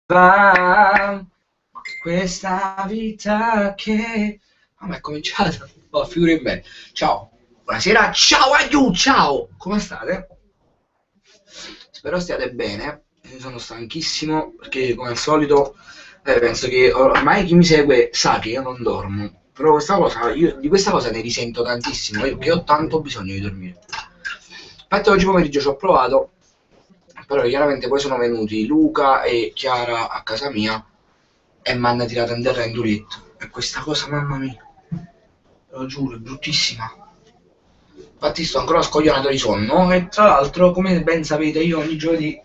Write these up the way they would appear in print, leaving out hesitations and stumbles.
va questa vita che... Ah, ma è cominciato. Oh, figuri bene. Ciao, buonasera, ciao aiuto, ciao. Come state? Spero stiate bene. Io sono stanchissimo perché come al solito penso che ormai chi mi segue sa che io non dormo. Però questa cosa, io di questa cosa ne risento tantissimo, io che ho tanto bisogno di dormire. Infatti oggi pomeriggio ci ho provato, però chiaramente poi sono venuti Luca e Chiara a casa mia e mi hanno tirato in terra in duretto. E questa cosa, mamma mia, te lo giuro, è bruttissima. Infatti sto ancora scoglionato di sonno e tra l'altro, come ben sapete, io ogni giovedì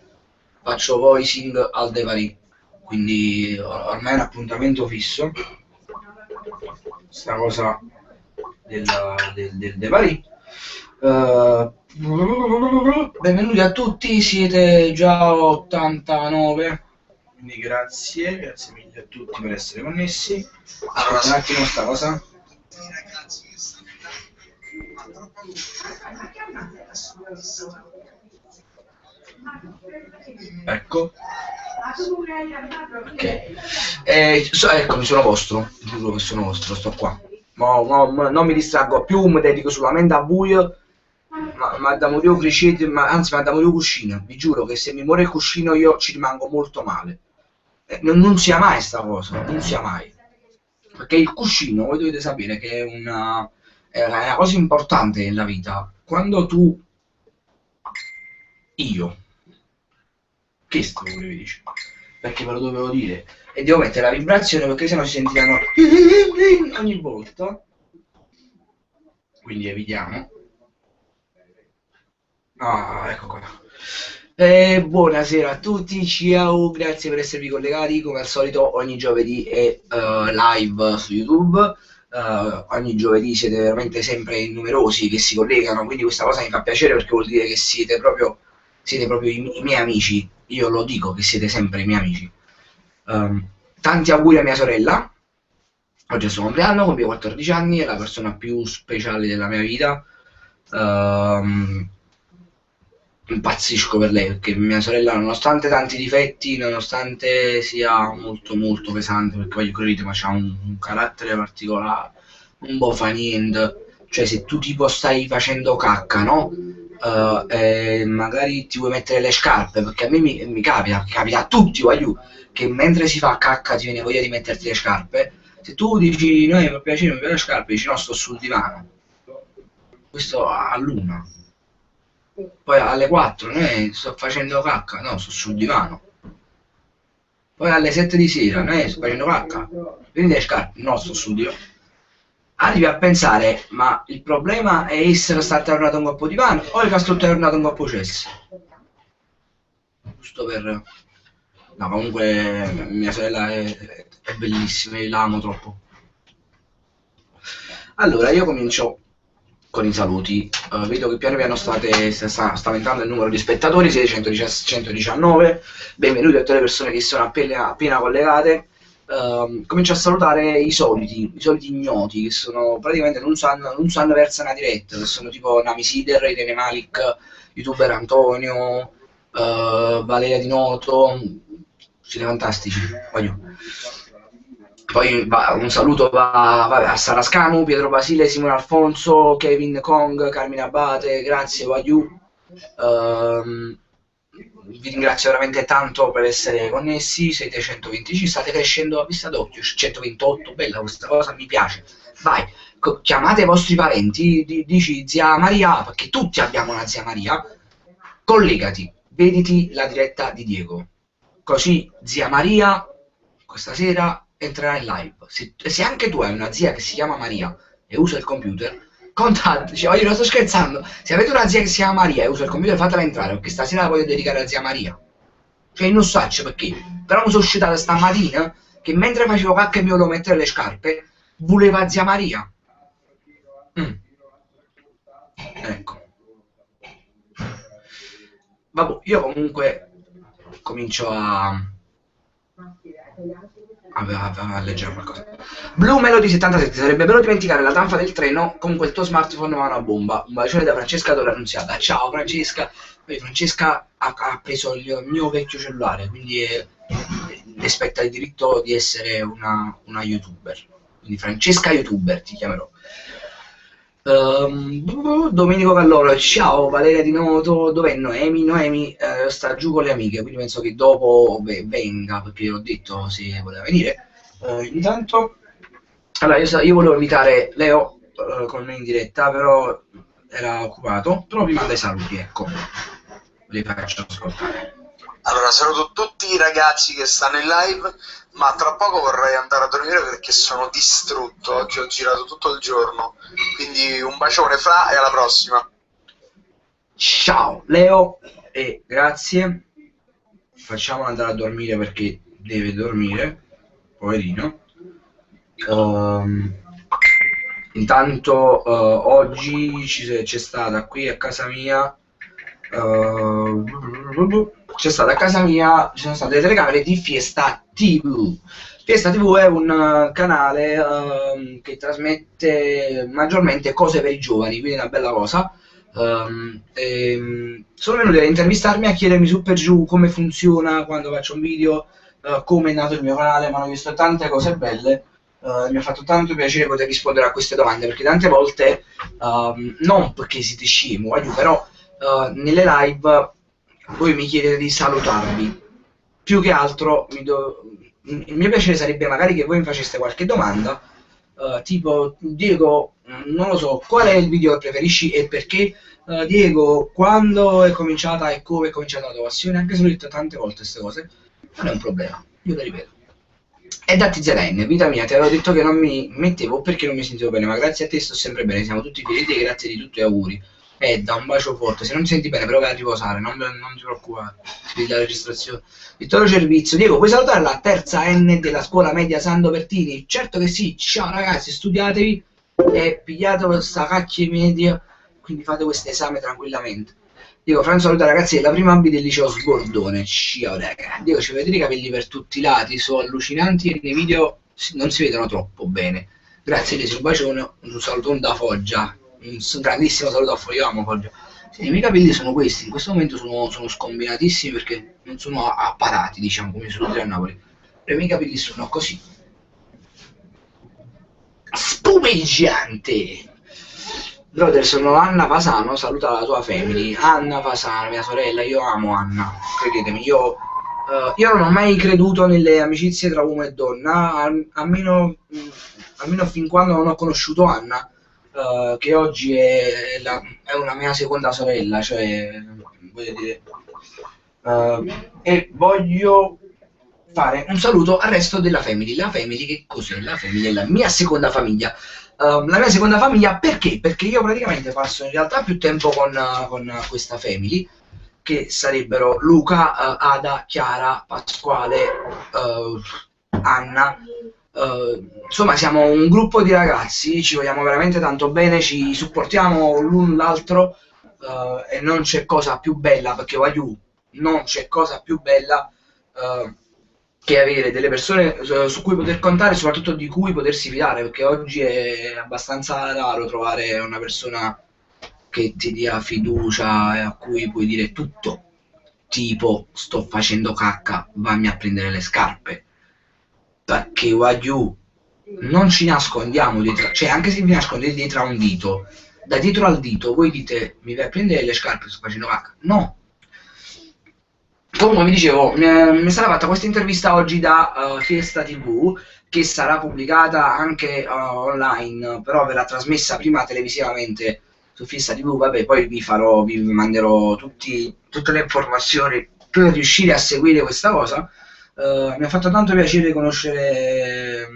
faccio voicing al De Paris, quindi ormai è un appuntamento fisso, questa cosa del De Paris. Benvenuti a tutti, siete già 89, quindi grazie mille a tutti per essere connessi. Allora, un attimo sta cosa. Ecco. Ok. Eccomi, sono vostro. Giuro che sono vostro, sto qua. Non mi distraggo più, mi dedico solamente a voi. Ma da morire crescete, anzi, ma da morire cuscino. Vi giuro che se mi muore il cuscino io ci rimango molto male. Non sia mai sta cosa, non sia mai. Perché il cuscino, voi dovete sapere che è una cosa importante nella vita. Quando tu, io, che sto volevi dire? Perché ve lo dovevo dire. E devo mettere la vibrazione perché sennò si sentivano ogni volta. Quindi evitiamo. Ah, ecco qua. Buonasera a tutti, ciao, grazie per esservi collegati. Come al solito, ogni giovedì è live su YouTube. Ogni giovedì siete veramente sempre numerosi che si collegano, quindi questa cosa mi fa piacere perché vuol dire che siete proprio i miei amici. Io lo dico che siete sempre i miei amici. Tanti auguri a mia sorella. Oggi è il suo compleanno, compie 14 anni, è la persona più speciale della mia vita. Ehm, Impazzisco per lei perché mia sorella, nonostante tanti difetti, nonostante sia molto molto pesante, perché voglio credere, ma c'ha un carattere particolare, un po' fa niente. Cioè, se tu tipo stai facendo cacca, no? E magari ti vuoi mettere le scarpe, perché a me mi capita a tutti, voglio, che mentre si fa cacca ti viene voglia di metterti le scarpe. Se tu dici, no, mi piace, mi piace le scarpe, dici no, sto sul divano. Questo all'una. Poi alle 4, sto facendo cacca, no, sto sul divano. Poi alle 7 di sera, sto facendo cacca. Prendi le scarpe, no, sto sul divano. Arrivi a pensare, ma il problema è essere stato tornato un po' di divano o che sto tornato un po' cesso? Giusto per... No, comunque mia sorella è bellissima, io la amo troppo. Allora, io comincio con i saluti. Vedo che piano piano sta aumentando il numero di spettatori, siete 119. Benvenuti a tutte le persone che sono appena collegate. Comincio a salutare i soliti ignoti che sono praticamente non sanno verso una diretta, che sono tipo Nami Sider, Irene Malik, youtuber Antonio, Valeria Di Noto, siete fantastici, voglio. Poi un saluto va a Sarascanu, Pietro Basile, Simone Alfonso, Kevin Kong, Carmine Abate, grazie Wagyu. Ehm, Vi ringrazio veramente tanto per essere connessi, siete 125, state crescendo a vista d'occhio, 128, bella questa cosa, mi piace. Vai, chiamate i vostri parenti, dici zia Maria, perché tutti abbiamo una zia Maria, collegati, vediti la diretta di Diego. Così zia Maria questa sera entrerà in live. Se anche tu hai una zia che si chiama Maria e usa il computer, contattici. Oh, io non sto scherzando. Se avete una zia che si chiama Maria e usa il computer, fatela entrare perché stasera la voglio dedicare a zia Maria. Cioè, non so perché. Però mi sono uscita stamattina che mentre facevo cacca e mi volevo mettere le scarpe, voleva zia Maria. Mm. Ecco. Vabbè, io comunque comincio a leggere qualcosa. Blue Melody 77, sarebbe bello dimenticare la tanfa del treno con quel tuo smartphone ma una bomba. Un bacione da Francesca Dora Annunziata. Ciao Francesca. Poi Francesca ha preso il mio vecchio cellulare, quindi rispetta il diritto di essere una youtuber. Quindi Francesca youtuber ti chiamerò. Domenico Calloro, ciao Valeria di Noto, dov'è Noemi? Noemi sta giù con le amiche, quindi penso che dopo venga, perché ho detto se voleva venire. Intanto, allora io volevo invitare Leo con me in diretta, però era occupato, però vi manda i saluti, ecco, li faccio ascoltare. Allora, saluto tutti i ragazzi che stanno in live, ma tra poco vorrei andare a dormire perché sono distrutto. Oggi ho girato tutto il giorno, quindi un bacione Fra e alla prossima. Ciao Leo e grazie. Facciamolo andare a dormire perché deve dormire, poverino. Intanto oggi c'è stata qui a casa mia c'è stata a casa mia, ci sono state le telecamere di Fiesta TV. Fiesta TV è un canale che trasmette maggiormente cose per i giovani, quindi è una bella cosa. Sono venuti a intervistarmi, a chiedermi su per giù come funziona quando faccio un video, come è nato il mio canale, ma hanno visto tante cose belle. Mi ha fatto tanto piacere poter rispondere a queste domande, perché tante volte, non perché siete scemo, però nelle live voi mi chiedete di salutarvi. Più che altro il mio piacere sarebbe magari che voi mi faceste qualche domanda, tipo Diego, non lo so, qual è il video che preferisci e perché? Diego, quando è cominciata e come è cominciata la tua passione? Anche se l'ho detto tante volte queste cose, non è un problema, io le ripeto. E datti Zeren, vita mia, ti avevo detto che non mi mettevo perché non mi sentivo bene, ma grazie a te sto sempre bene, siamo tutti felici e grazie di tutto e auguri. Da un bacio forte, se non ti senti bene però vai a riposare, non ti preoccupare, la registrazione. Vittorio Servizio, Diego, puoi salutare la terza N della scuola media Sando Bertini? Certo che sì, ciao ragazzi, studiatevi e pigliate questa cacchia media, quindi fate questo esame tranquillamente. Dico, Franzo saluta ragazzi, è la prima B del liceo Sbordone, ciao raga. Dico, ci vedete i capelli per tutti i lati, sono allucinanti e nei video non si vedono troppo bene. Grazie Lesi, un bacione, un salutone da Foggia, un grandissimo saluto a Foggia, amo Foggia. Sì, i miei capelli sono questi, in questo momento sono scombinatissimi perché non sono apparati, diciamo, come sono a Napoli. Però i miei capelli sono così. Spumeggiante! Brother, sono Anna Fasano, saluta la tua family. Anna Fasano, mia sorella, io amo Anna, credetemi, io non ho mai creduto nelle amicizie tra uomo e donna, almeno fin quando non ho conosciuto Anna, che oggi è una mia seconda sorella, cioè, voglio dire, e voglio fare un saluto al resto della family. La family che cos'è? La family è la mia seconda famiglia. La mia seconda famiglia perché? Perché io praticamente passo in realtà più tempo con questa family, che sarebbero Luca, Ada, Chiara, Pasquale, Anna. Insomma siamo un gruppo di ragazzi, ci vogliamo veramente tanto bene, ci supportiamo l'un l'altro, e non c'è cosa più bella, perché voglio, non c'è cosa più bella che avere delle persone su cui poter contare e soprattutto di cui potersi fidare, perché oggi è abbastanza raro trovare una persona che ti dia fiducia e a cui puoi dire tutto, tipo sto facendo cacca, vammi a prendere le scarpe, perché voglio, non ci nascondiamo dietro, cioè anche se vi nascondete dietro a un dito, da dietro al dito voi dite mi vai a prendere le scarpe, sto facendo cacca, no. Comunque vi dicevo, mi è stata fatta questa intervista oggi da Fiesta TV, che sarà pubblicata anche online, però verrà trasmessa prima televisivamente su Fiesta TV, vabbè, poi vi manderò tutte le informazioni per riuscire a seguire questa cosa. Mi ha fatto tanto piacere conoscere,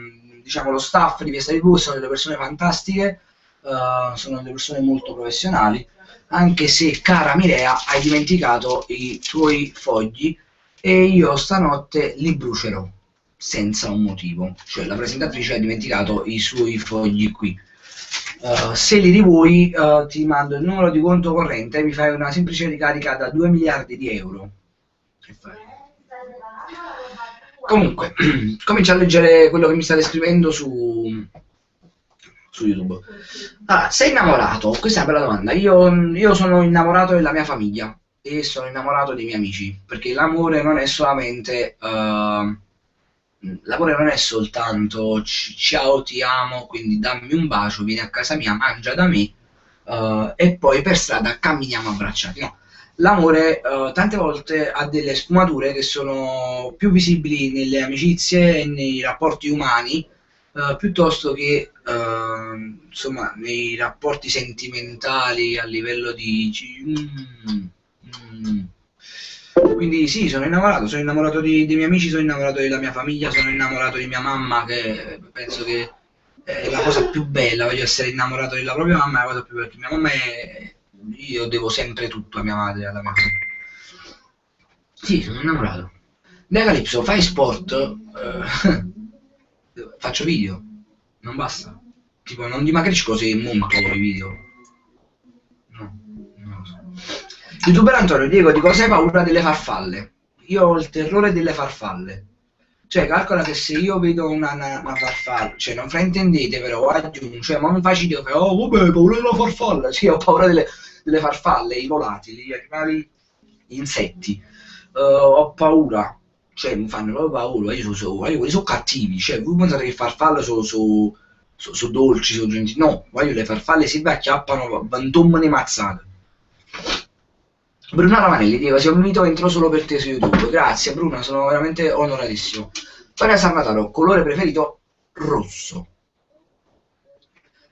diciamo, lo staff di Fiesta TV, sono delle persone fantastiche, sono delle persone molto professionali, anche se, cara Mirea, hai dimenticato i tuoi fogli e io stanotte li brucerò senza un motivo, cioè la presentatrice ha dimenticato i suoi fogli qui. Se li rivuoi, ti mando il numero di conto corrente e mi fai una semplice ricarica da 2 miliardi di euro. Che fai? Comunque, comincio a leggere quello che mi state scrivendo su YouTube. Allora, sei innamorato? Questa è una bella domanda. Io sono innamorato della mia famiglia e sono innamorato dei miei amici, perché l'amore non è solamente l'amore non è soltanto ciao ti amo, quindi dammi un bacio, vieni a casa mia, mangia da me, e poi per strada camminiamo abbracciati. No, l'amore tante volte ha delle sfumature che sono più visibili nelle amicizie e nei rapporti umani, piuttosto che insomma nei rapporti sentimentali a livello di mm. Quindi sì, sono innamorato dei miei amici, sono innamorato della mia famiglia, sono innamorato di mia mamma, che penso che è la cosa più bella, voglio essere innamorato della propria mamma, è la cosa più bella, perché mia mamma è... Io devo sempre tutto a mia madre, alla mia famiglia. Sì, sono innamorato. Dai Calypso, fai sport? Faccio video, non basta. Tipo, non dimagrisco se monto i video. No, non lo so. Youtuber Antonio, Diego, di cosa hai paura delle farfalle? Io ho il terrore delle farfalle. Cioè, calcola che se io vedo una farfalla, cioè, non fraintendete però, aggiungo, cioè, ma mi facile dire, oh, vabbè, ho paura della farfalla. Sì, ho paura delle farfalle, i volatili, gli animali, gli insetti. Ho paura, cioè, mi fanno proprio paura, quelli sono cattivi, cioè, voi pensate che farfalle sono dolci, sono gentili? No, voglio le farfalle si acchiappano, vantommene mazzate. Bruno Ravanelli, Diego, se ho vinto entro solo per te su YouTube. Grazie Bruno, sono veramente onoratissimo. Toria San Natalo, colore preferito rosso.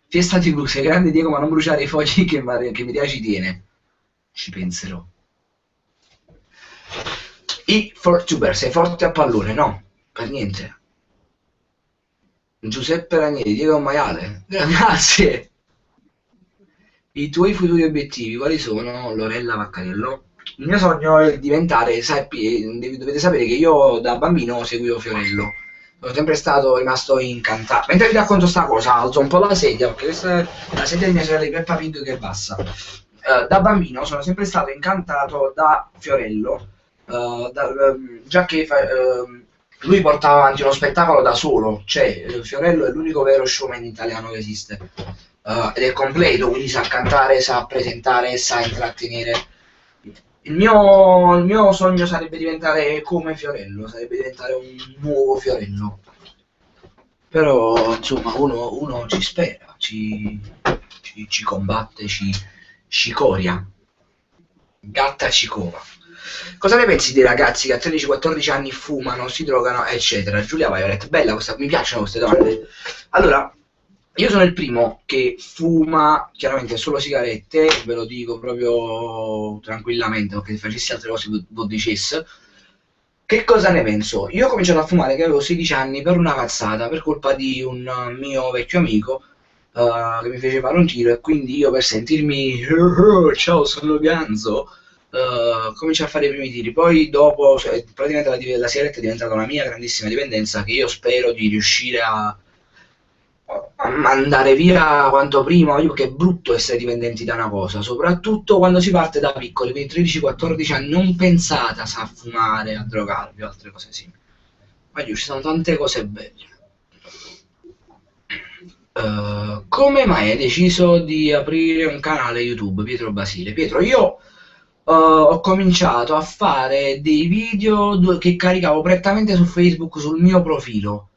Fiesta di blu, sei grande Diego, ma non bruciare i fogli che Maria ci tiene. Ci penserò. I Fortuber, sei forte a pallone? No, per niente. Giuseppe Ranieri, Diego Maiale. Grazie. I tuoi futuri obiettivi quali sono, Lorella Vaccarello? Il mio sogno è diventare, dovete sapere che io da bambino seguivo Fiorello, sono sempre stato rimasto incantato. Mentre vi racconto sta cosa, alzo un po' la sedia, perché questa è la sedia di mia sorella di Peppa Pig che è bassa. Da bambino sono sempre stato incantato da Fiorello, già che lui portava avanti uno spettacolo da solo, cioè Fiorello è l'unico vero showman italiano che esiste. Ed è completo, quindi sa cantare, sa presentare, sa intrattenere. Il mio sogno sarebbe diventare come Fiorello, sarebbe diventare un nuovo Fiorello. Però, insomma, uno ci spera, ci combatte, ci cicoria. Gatta cicova. Cosa ne pensi dei ragazzi che a 13-14 anni fumano, si drogano, eccetera? Giulia Violet, bella questa, mi piacciono queste domande. Allora, io sono il primo che fuma, chiaramente solo sigarette, ve lo dico proprio tranquillamente, perché se facessi altre cose lo dicessi. Che cosa ne penso? Io ho cominciato a fumare che avevo 16 anni per una cazzata, per colpa di un mio vecchio amico che mi fece fare un tiro e quindi io per sentirmi ciao sono Ganzo comincio a fare i primi tiri. Poi dopo praticamente la sigaretta è diventata una mia grandissima dipendenza che io spero di riuscire a mandare via quanto prima, perché è brutto essere dipendenti da una cosa, soprattutto quando si parte da piccoli, quindi 13-14 anni, non pensate a fumare, a drogarvi o altre cose simili. Ma ci sono tante cose belle. Come mai hai deciso di aprire un canale YouTube, Pietro Basile? Pietro, io ho cominciato a fare dei video che caricavo prettamente su Facebook sul mio profilo.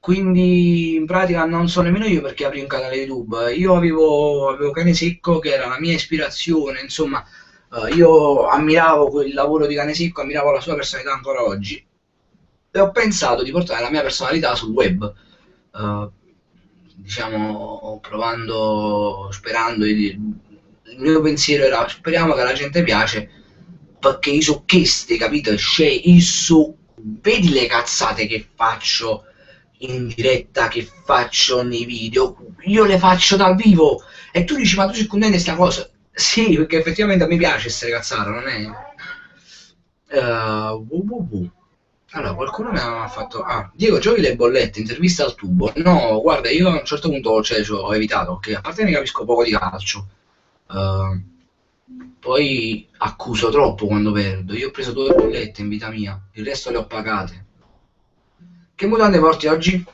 Quindi in pratica non so nemmeno io perché aprì un canale YouTube. Io avevo Cane Secco che era la mia ispirazione, insomma, io ammiravo il lavoro di Cane Secco, ammiravo la sua personalità ancora oggi. E ho pensato di portare la mia personalità sul web, eh, diciamo, provando, sperando, il mio pensiero era speriamo che alla gente piace, perché io so queste, capito? Cioè, vedi le cazzate che faccio in diretta, che faccio nei video, io le faccio dal vivo e tu dici ma tu sei contento di sta cosa? Sì, perché effettivamente a me piace essere cazzato, non è... Allora, qualcuno mi ha fatto... Ah, Diego, giochi le bollette, intervista al tubo. No, guarda, io a un certo punto cioè, ho evitato, perché a parte ne capisco poco di calcio, eh, poi accuso troppo quando perdo. Io ho preso 2 bollette in vita mia, il resto le ho pagate. Che mutande porti oggi?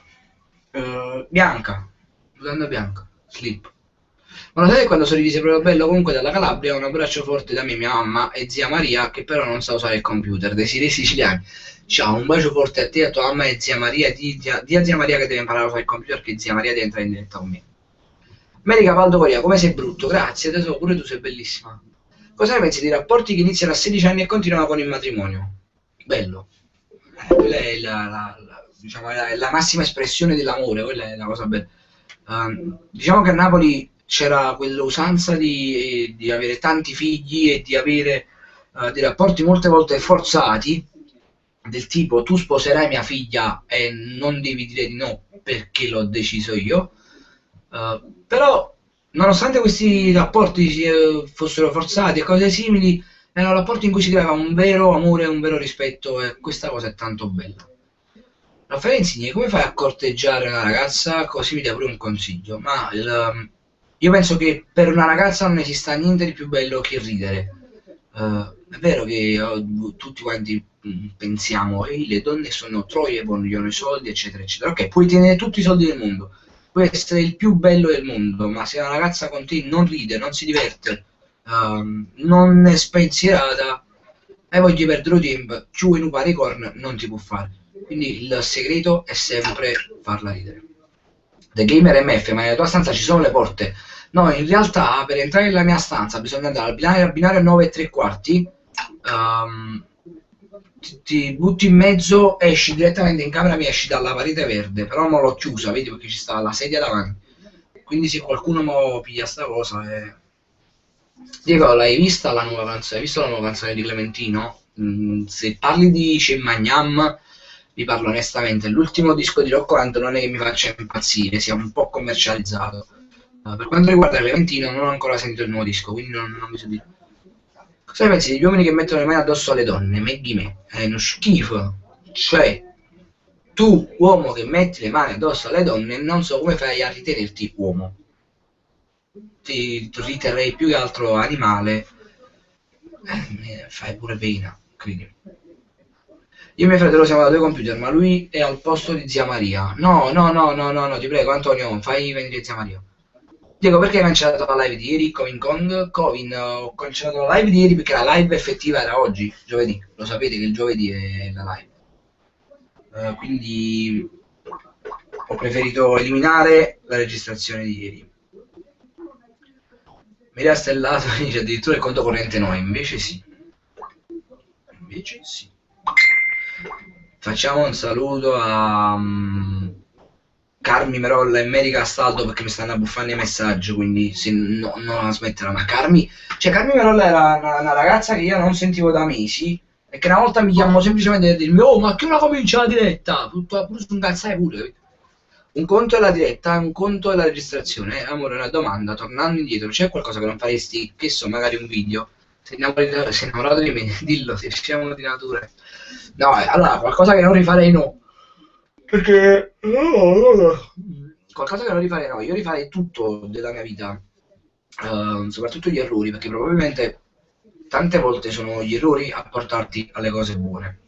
Bianca, mutanda bianca, slip. Ma lo sai che quando sono divise proprio bello comunque dalla Calabria, un abbraccio forte da me, mia mamma e zia Maria, che però non sa usare il computer, dei siri siciliani. Ciao, un bacio forte a te, a tua mamma e zia Maria, di a zia Maria che deve imparare a usare il computer, che zia Maria deve entrare in diretta con me. America Valdo Coria, come sei brutto? Grazie, tesoro, pure tu sei bellissima. Cosa ne pensi di rapporti che iniziano a 16 anni e continuano con il matrimonio? Bello. Quella è diciamo, è la massima espressione dell'amore, quella è la cosa bella. Diciamo che a Napoli c'era quell'usanza di avere tanti figli e di avere dei rapporti molte volte forzati, del tipo tu sposerai mia figlia e non devi dire di no perché l'ho deciso io. Però nonostante questi rapporti fossero forzati e cose simili, erano rapporti in cui si creava un vero amore, un vero rispetto e questa cosa è tanto bella. Raffaele Insigne, come fai a corteggiare una ragazza? Così mi dai pure un consiglio. Io penso che per una ragazza non esista niente di più bello che ridere. È vero che tutti quanti pensiamo, ehi, le donne sono troie, vogliono i soldi, eccetera, eccetera. Ok, puoi tenere tutti i soldi del mondo, puoi essere il più bello del mondo, ma se una ragazza con te non ride, non si diverte, non è spensierata, e voglio perdere tempo, ci vuoi nupare i corn, non ti può fare. Quindi il segreto è sempre farla ridere. The Gamer MF, ma nella tua stanza ci sono le porte? No, in realtà per entrare nella mia stanza bisogna andare al binario 9 e 3/4, ti butti in mezzo, esci direttamente in camera mia, esci dalla parete verde, però non l'ho chiusa, vedi, perché ci sta la sedia davanti. Quindi se qualcuno mo piglia sta cosa Diego, l'hai vista la nuova canzone? Hai visto la nuova canzone di Clementino? Se parli di Cemmagnam, vi parlo onestamente, l'ultimo disco di Rocco Hunt non è che mi faccia impazzire, sia un po' commercializzato. Per quanto riguarda Clementino non ho ancora sentito il nuovo disco, quindi non mi so dire. Cosa ne pensi degli uomini che mettono le mani addosso alle donne? Meghi me, è uno schifo. Cioè, tu, uomo che metti le mani addosso alle donne, non so come fai a ritenerti uomo. Ti riterrei più che altro animale. Fai pure pena, quindi. Io e mio fratello siamo da due computer, ma lui è al posto di zia Maria. No, no, no, no, no, no, ti prego, Antonio, fai venire zia Maria. Diego, perché hai cancellato la live di ieri? Covin Kong? Covin, ho cancellato la live di ieri perché la live effettiva era oggi, giovedì. Lo sapete che il giovedì è la live. Quindi ho preferito eliminare la registrazione di ieri. Miria Stellato dice addirittura il conto corrente no, invece sì. Invece sì. Facciamo un saluto a Carmi Merolla e Mary Castaldo perché mi stanno abbuffando i messaggi, quindi se no, non smetterò. Ma Carmi Merolla era una ragazza che io non sentivo da mesi e che una volta mi chiamò semplicemente per dirmi oh ma che ora comincia la diretta? Pure su un cazzare pure. Un conto è la diretta, un conto è la registrazione. Amore, una domanda, tornando indietro, c'è qualcosa che non faresti, che so, magari un video? Sei innamorato di me, dillo, se siamo di natura. No, allora, qualcosa che non rifarei no. Perché qualcosa che non rifarei no, io rifarei tutto della mia vita, soprattutto gli errori, perché probabilmente tante volte sono gli errori a portarti alle cose buone.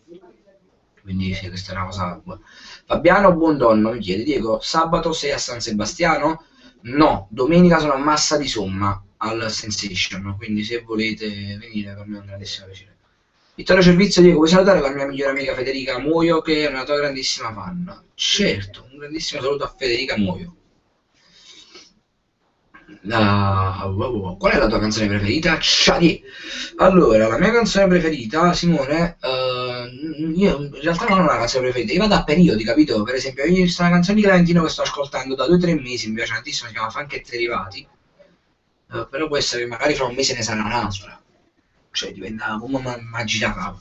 Quindi sì, questa è una cosa buona. Fabiano Buondonno mi chiede, Diego, sabato sei a San Sebastiano? No, domenica sono a Massa di Somma al Sensation, quindi se volete venire per me è un grandissimo piacere. Vittorio Servizio, Diego, vuoi salutare la mia migliore amica Federica Muoio che è una tua grandissima fan? Certo, un grandissimo saluto a Federica Muoio. Qual è la tua canzone preferita? Shadi. Allora, la mia canzone preferita, Simone, io in realtà non ho una canzone preferita, io vado a periodi, capito? Per esempio, io c'è una canzone di Clementino che sto ascoltando da 2 o 3 mesi, mi piace tantissimo, si chiama Funk e Derivati, però può essere che magari fra un mese ne sarà un'altra, cioè diventa come una giracapa.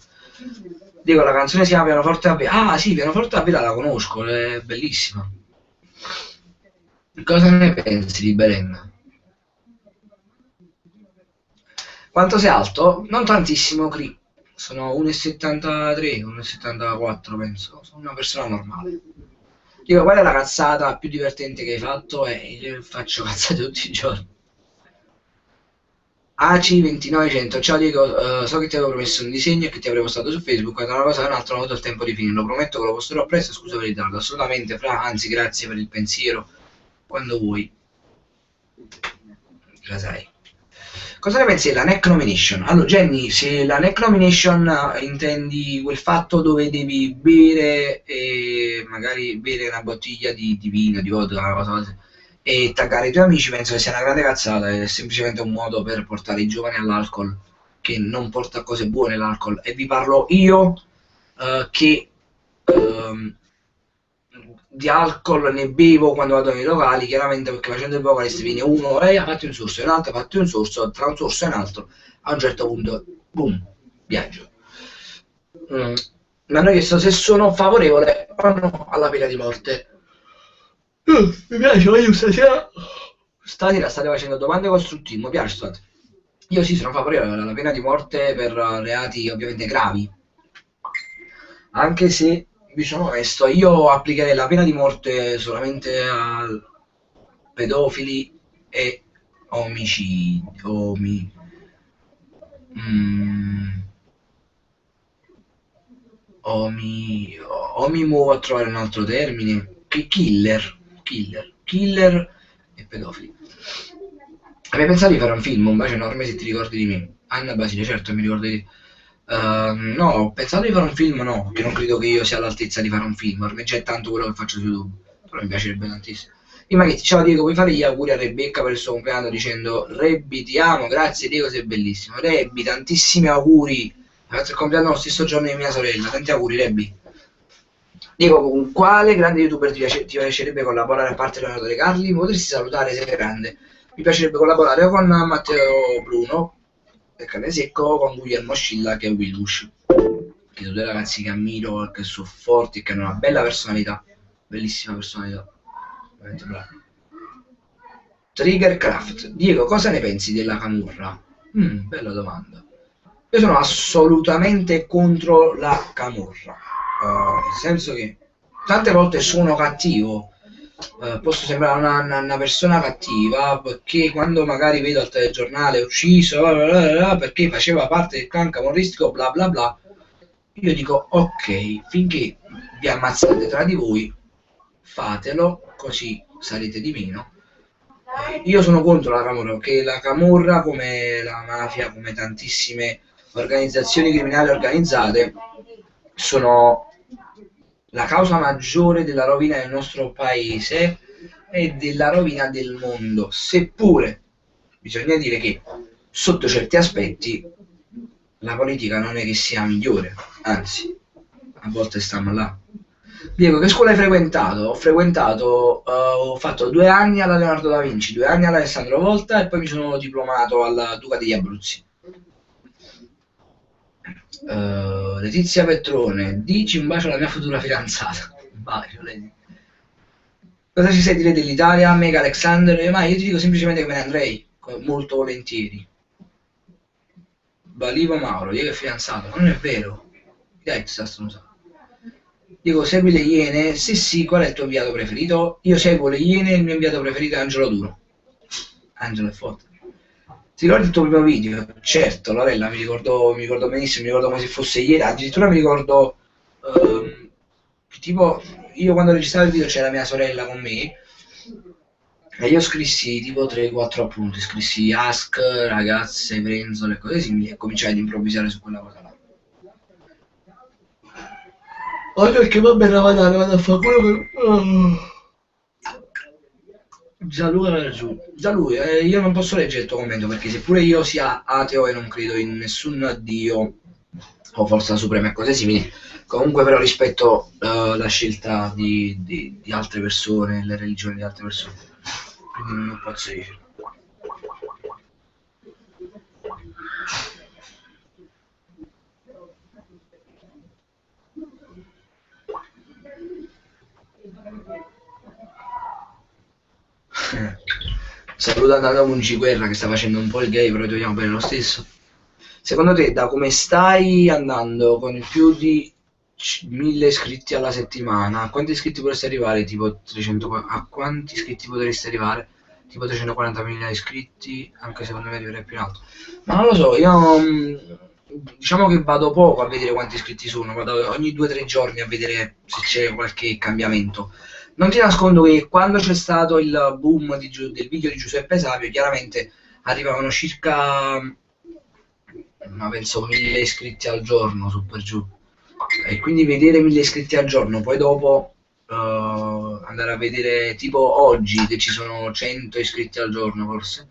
Dico, la canzone si chiama Pianoforte a Vela. Ah sì, Pianoforte a Vela la conosco, è bellissima. Cosa ne pensi di Belen? Quanto sei alto? Non tantissimo, Cri. Sono 1,73, 1,74 penso. Sono una persona normale. Dico, qual è la cazzata più divertente che hai fatto? Io faccio cazzate tutti i giorni. AC29100, ciao Diego, so che ti avevo promesso un disegno e che ti avrei postato su Facebook, ma una cosa e un'altra non ho avuto il tempo di finirlo, prometto che lo posterò presto, scusa per il ritardo, assolutamente, Fra, anzi grazie per il pensiero, quando vuoi. la sai. Cosa ne pensi della neck nomination? Allora, Jenny, se la neck nomination intendi quel fatto dove devi bere e magari bere una bottiglia di vino, di vodka, una cosa così, e taggare i tuoi amici, penso che sia una grande cazzata, è semplicemente un modo per portare i giovani all'alcol, che non porta cose buone l'alcol. E vi parlo io che ehm, di alcol ne bevo quando vado nei locali, chiaramente perché facendo il vocalist viene uno e ha fatto un sorso, e un altro ha fatto un sorso, tra un sorso e un altro, a un certo punto, boom, viaggio. Mi hanno chiesto se sono favorevole o no alla pena di morte. Mi piace, io stasera state facendo domande costruttive, mi piace state. Io sì, sono favorevole alla pena di morte per reati ovviamente gravi, anche se vi sono onesto, io applicherei la pena di morte solamente a pedofili e omicidi. Mm, mi muovo a trovare un altro termine. Killer e pedofili. Avevi pensato di fare un film, un bacio enorme se ti ricordi di me? Anna Basile, certo mi ricordo di te. No, ho pensato di fare un film, no, che non credo che io sia all'altezza di fare un film, ormai c'è tanto quello che faccio su YouTube, però mi piacerebbe tantissimo. Prima che ciao Diego, vuoi fare gli auguri a Rebecca per il suo compleanno dicendo Rebbi ti amo, grazie Diego sei bellissimo. Rebbi, tantissimi auguri, hai fatto il compleanno lo stesso giorno di mia sorella, tanti auguri Rebbi. Diego, con quale grande youtuber ti piacerebbe collaborare a parte Leonardo De Carli? Potresti salutare, sei grande. Mi piacerebbe collaborare con Matteo Bruno, del Cane Secco, con Guglielmo Scilla che è Willush, che sono due ragazzi che ammiro, che sono forti e che hanno una bella personalità, bellissima personalità, veramente bravi. Triggercraft, Diego, cosa ne pensi della camurra? Bella domanda. Io sono assolutamente contro la camorra, nel senso che tante volte sono cattivo, posso sembrare una persona cattiva perché quando magari vedo al telegiornale ucciso perché faceva parte del clan camorristico bla bla bla, io dico ok, finché vi ammazzate tra di voi fatelo, così sarete di meno. Io sono contro la camorra perché la camorra, come la mafia, come tantissime organizzazioni criminali organizzate, sono la causa maggiore della rovina del nostro paese e della rovina del mondo, seppure bisogna dire che sotto certi aspetti la politica non è che sia migliore, anzi a volte stiamo là. Diego, che scuola hai frequentato? Ho fatto 2 anni alla Leonardo da Vinci, 2 anni all'Alessandro Volta e poi mi sono diplomato alla Duca degli Abruzzi. Letizia Petrone, dici un bacio alla mia futura fidanzata. Un bacio, lei. Cosa ci sai dire dell'Italia? Mega Alexander? Ma io ti dico semplicemente che me ne andrei, molto volentieri. Balivo Mauro, Diego è fidanzato, non è vero. Texas, non so. Dico, segui le Iene? Sì, qual è il tuo inviato preferito? Io seguo le Iene e il mio inviato preferito è Angelo Duro. Angelo è forte. Ti ricordi il tuo primo video? Certo, Lorella, mi ricordo benissimo, mi ricordo come se fosse ieri, addirittura mi ricordo tipo, io quando registravo il video c'era mia sorella con me e io scrissi tipo 3-4 appunti, scrissi ask, ragazze, brenzole e cose simili e cominciai ad improvvisare su quella cosa là. Anche perché va bene vado a fare quello che... Gianluca, io non posso leggere il tuo commento perché seppure io sia ateo e non credo in nessun dio o forza suprema e cose simili, comunque però rispetto la scelta di altre persone, le religioni di altre persone, quindi non posso dire. Saluta Andato Munciguerra che sta facendo un po' il gay, però ti vogliamo bene lo stesso. Secondo te, da come stai andando con più di 1000 iscritti alla settimana, a quanti iscritti potresti arrivare? Tipo 300, a quanti iscritti potresti arrivare? Tipo 340.000 iscritti, anche secondo me arriverei più in alto. Ma non lo so, io diciamo che vado poco a vedere quanti iscritti sono, vado ogni 2-3 giorni a vedere se c'è qualche cambiamento. Non ti nascondo che quando c'è stato il boom del video di Giuseppe Savio, chiaramente arrivavano circa, ma penso 1000 iscritti al giorno, su per giù. E quindi vedere 1000 iscritti al giorno, poi dopo andare a vedere tipo oggi che ci sono 100 iscritti al giorno forse,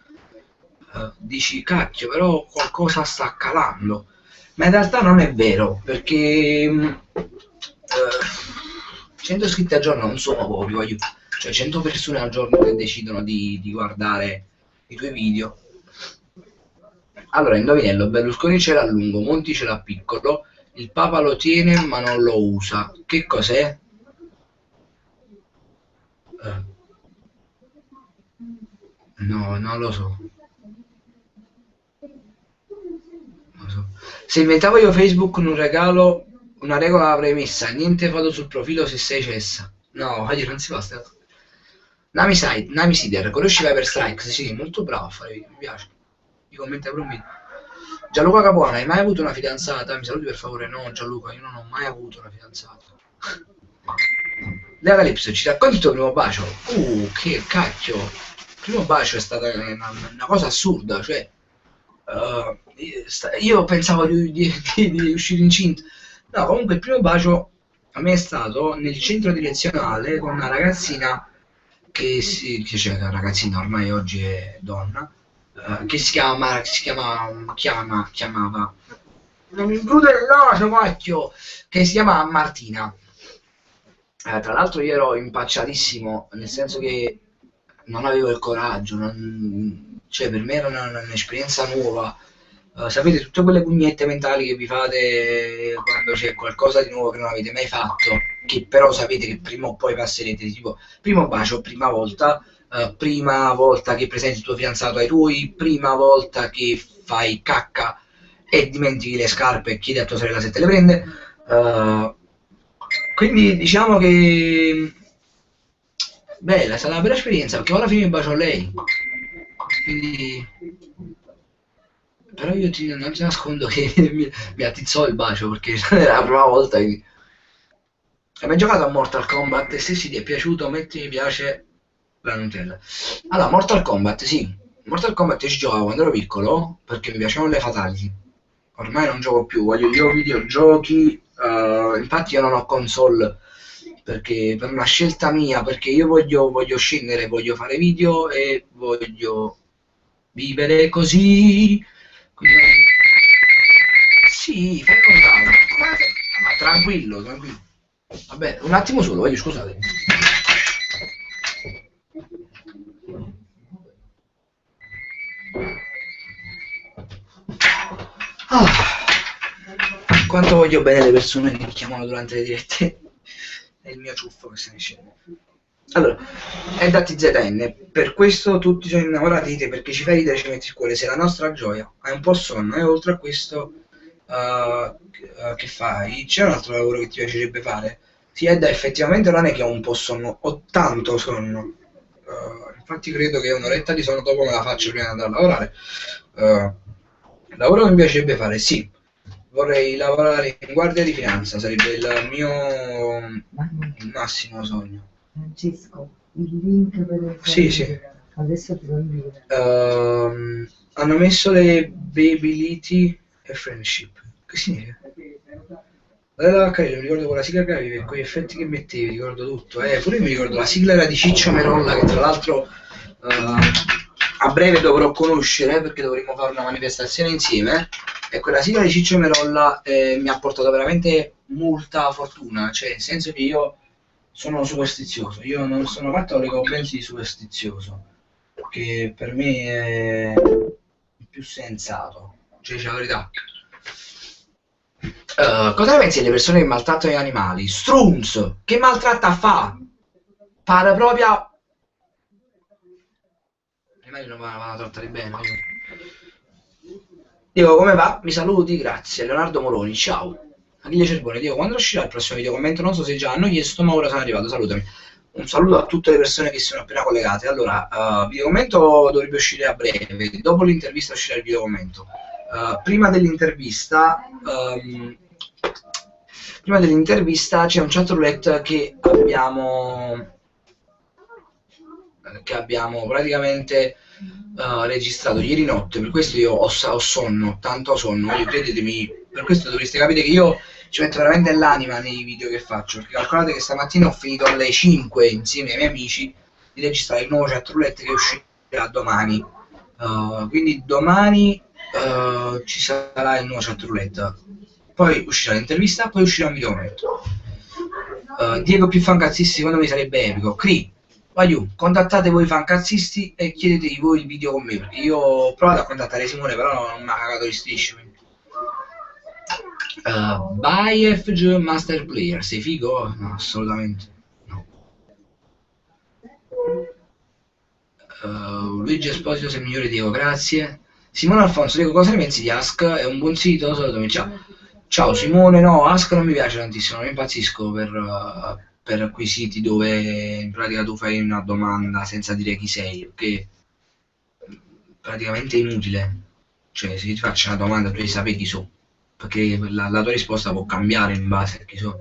dici cacchio, però qualcosa sta calando. Ma in realtà non è vero, perché 100 iscritti al giorno non sono pochi, cioè 100 persone al giorno che decidono di guardare i tuoi video. Allora, indovinello, Berlusconi ce l'ha lungo, Monti ce l'ha piccolo, il Papa lo tiene ma non lo usa. Che cos'è? No, non lo so. Non so. Se inventavo io Facebook con un regalo, una regola l'avrei messa, niente foto sul profilo se sei cessa. No, oggi non si fa sta cosa. Nami Sider, conosci Viper Strikes? Sì, molto bravo a fare video, mi piace. Mi commenta pure un video. Gianluca Capuano, hai mai avuto una fidanzata? Mi saluti per favore? No, Gianluca, io non ho mai avuto una fidanzata. Lea Calypso, ci racconti il tuo primo bacio? Che cacchio! Il primo bacio è stata una cosa assurda, cioè io pensavo di uscire incinta. No, comunque il primo bacio a me è stato nel centro direzionale con una ragazzina cioè una ragazzina ormai oggi è donna, che chiamava non mi include il naso, cacchio, che si chiama Martina. Tra l'altro io ero impacciatissimo, nel senso che non avevo il coraggio, cioè per me era un'esperienza nuova. Sapete, tutte quelle pugnette mentali che vi fate quando c'è qualcosa di nuovo che non avete mai fatto, che però sapete che prima o poi passerete, tipo primo bacio, prima volta che presenti il tuo fidanzato ai tuoi, prima volta che fai cacca e dimentichi le scarpe e chiedi a tua sorella se te le prende. Quindi diciamo che bella, è stata una bella esperienza perché alla fine bacio a lei. Quindi però io non ti nascondo che mi attizzò il bacio perché era la prima volta. Quindi. Hai mai giocato a Mortal Kombat? E se sì, ti è piaciuto, metti mi piace la Nutella. Allora, Mortal Kombat, sì. Mortal Kombat io ci giocavo quando ero piccolo perché mi piacevano le fatality. Ormai non gioco più, voglio io videogiochi. Infatti io non ho console perché per una scelta mia, perché io voglio scendere, voglio fare video e voglio vivere così. Quindi, sì, fai contare. Ma tranquillo, tranquillo. Vabbè, un attimo solo, voglio scusate. Ah, quanto voglio bene le persone che mi chiamano durante le dirette. È il mio ciuffo che se ne scende. Allora, è da TZN, per questo tutti sono innamorati di te perché ci fai ridere, ci metti il cuore, sei la nostra gioia, hai un po' sonno e oltre a questo che fai? C'è un altro lavoro che ti piacerebbe fare? Sì, Edda, effettivamente non è che ho un po' sonno, ho tanto sonno. Infatti credo che un'oretta di sonno dopo me la faccio prima di andare a lavorare. Il lavoro che mi piacerebbe fare, sì, vorrei lavorare in guardia di finanza, sarebbe il mio massimo sogno. Francesco, il link per le Sì. adesso te lo invio. Hanno messo le Babylitti e Friendship. Che significa? Allora, mi ricordo quella sigla che avevi e quegli effetti che mettevi, ricordo tutto. Pure io mi ricordo la sigla era di Ciccio Merolla, che tra l'altro a breve dovrò conoscere perché dovremo fare una manifestazione insieme. E quella sigla di Ciccio Merolla mi ha portato veramente molta fortuna, cioè nel senso che io sono superstizioso, io non sono cattolico, bensì superstizioso, che per me è il più sensato, cioè c'è la verità. Cosa ne pensi delle persone che maltrattano gli animali? Strunz! Che maltratta fa? Pare proprio. Gli animali non vanno a trattare bene. Dico, come va? Mi saluti? Grazie. Leonardo Moloni, ciao. Achille Cerbone, dico, quando uscirà il prossimo video commento? Non so se già hanno chiesto, ma ora sono arrivato, salutami. Un saluto a tutte le persone che si sono appena collegate. Allora, video commento dovrebbe uscire a breve, dopo l'intervista uscirà il video commento. Prima dell'intervista c'è un chat roulette che abbiamo praticamente registrato ieri notte, per questo io ho sonno, tanto sonno, voglio credetemi, per questo dovreste capire che io ci metto veramente l'anima nei video che faccio, perché calcolate che stamattina ho finito alle 5 insieme ai miei amici di registrare il nuovo chat roulette che uscirà domani. Quindi domani ci sarà il nuovo chat roulette, poi uscirà l'intervista, poi uscirà un video commento. Diego più fancazzisti secondo me sarebbe epico. Cri, vai, contattate voi fancazzisti e chiedetevi voi il video con me, perché io ho provato a contattare Simone però non mi ha cagato gli strisci. By FG Master Player, sei figo? No, assolutamente no. Luigi Esposito sei il migliore Diego, grazie. Simone Alfonso, Diego, cosa ne pensi di Ask? È un buon sito? Salutami, ciao. Ciao Simone, no, Ask non mi piace tantissimo, non impazzisco per quei siti dove in pratica tu fai una domanda senza dire chi sei, perché praticamente è inutile. Cioè, se io ti faccio una domanda tu devi sapere chi so, perché la tua risposta può cambiare in base a chi so.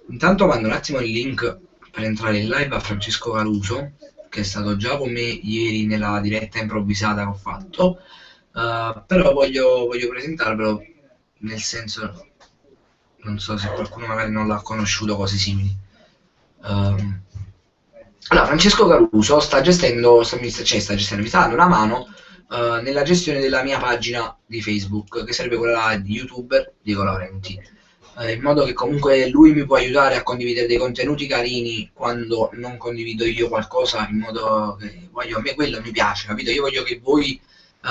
Intanto mando un attimo il link per entrare in live a Francesco Caruso, che è stato già con me ieri nella diretta improvvisata che ho fatto, però voglio presentarvelo, nel senso, non so se qualcuno magari non l'ha conosciuto, cose simili. Allora, Francesco Caruso sta gestendo, mi sta dando una mano nella gestione della mia pagina di Facebook, che sarebbe quella di YouTuber Diego Laurenti, in modo che comunque lui mi può aiutare a condividere dei contenuti carini quando non condivido io qualcosa, in modo che a me quello mi piace, capito? Io voglio che voi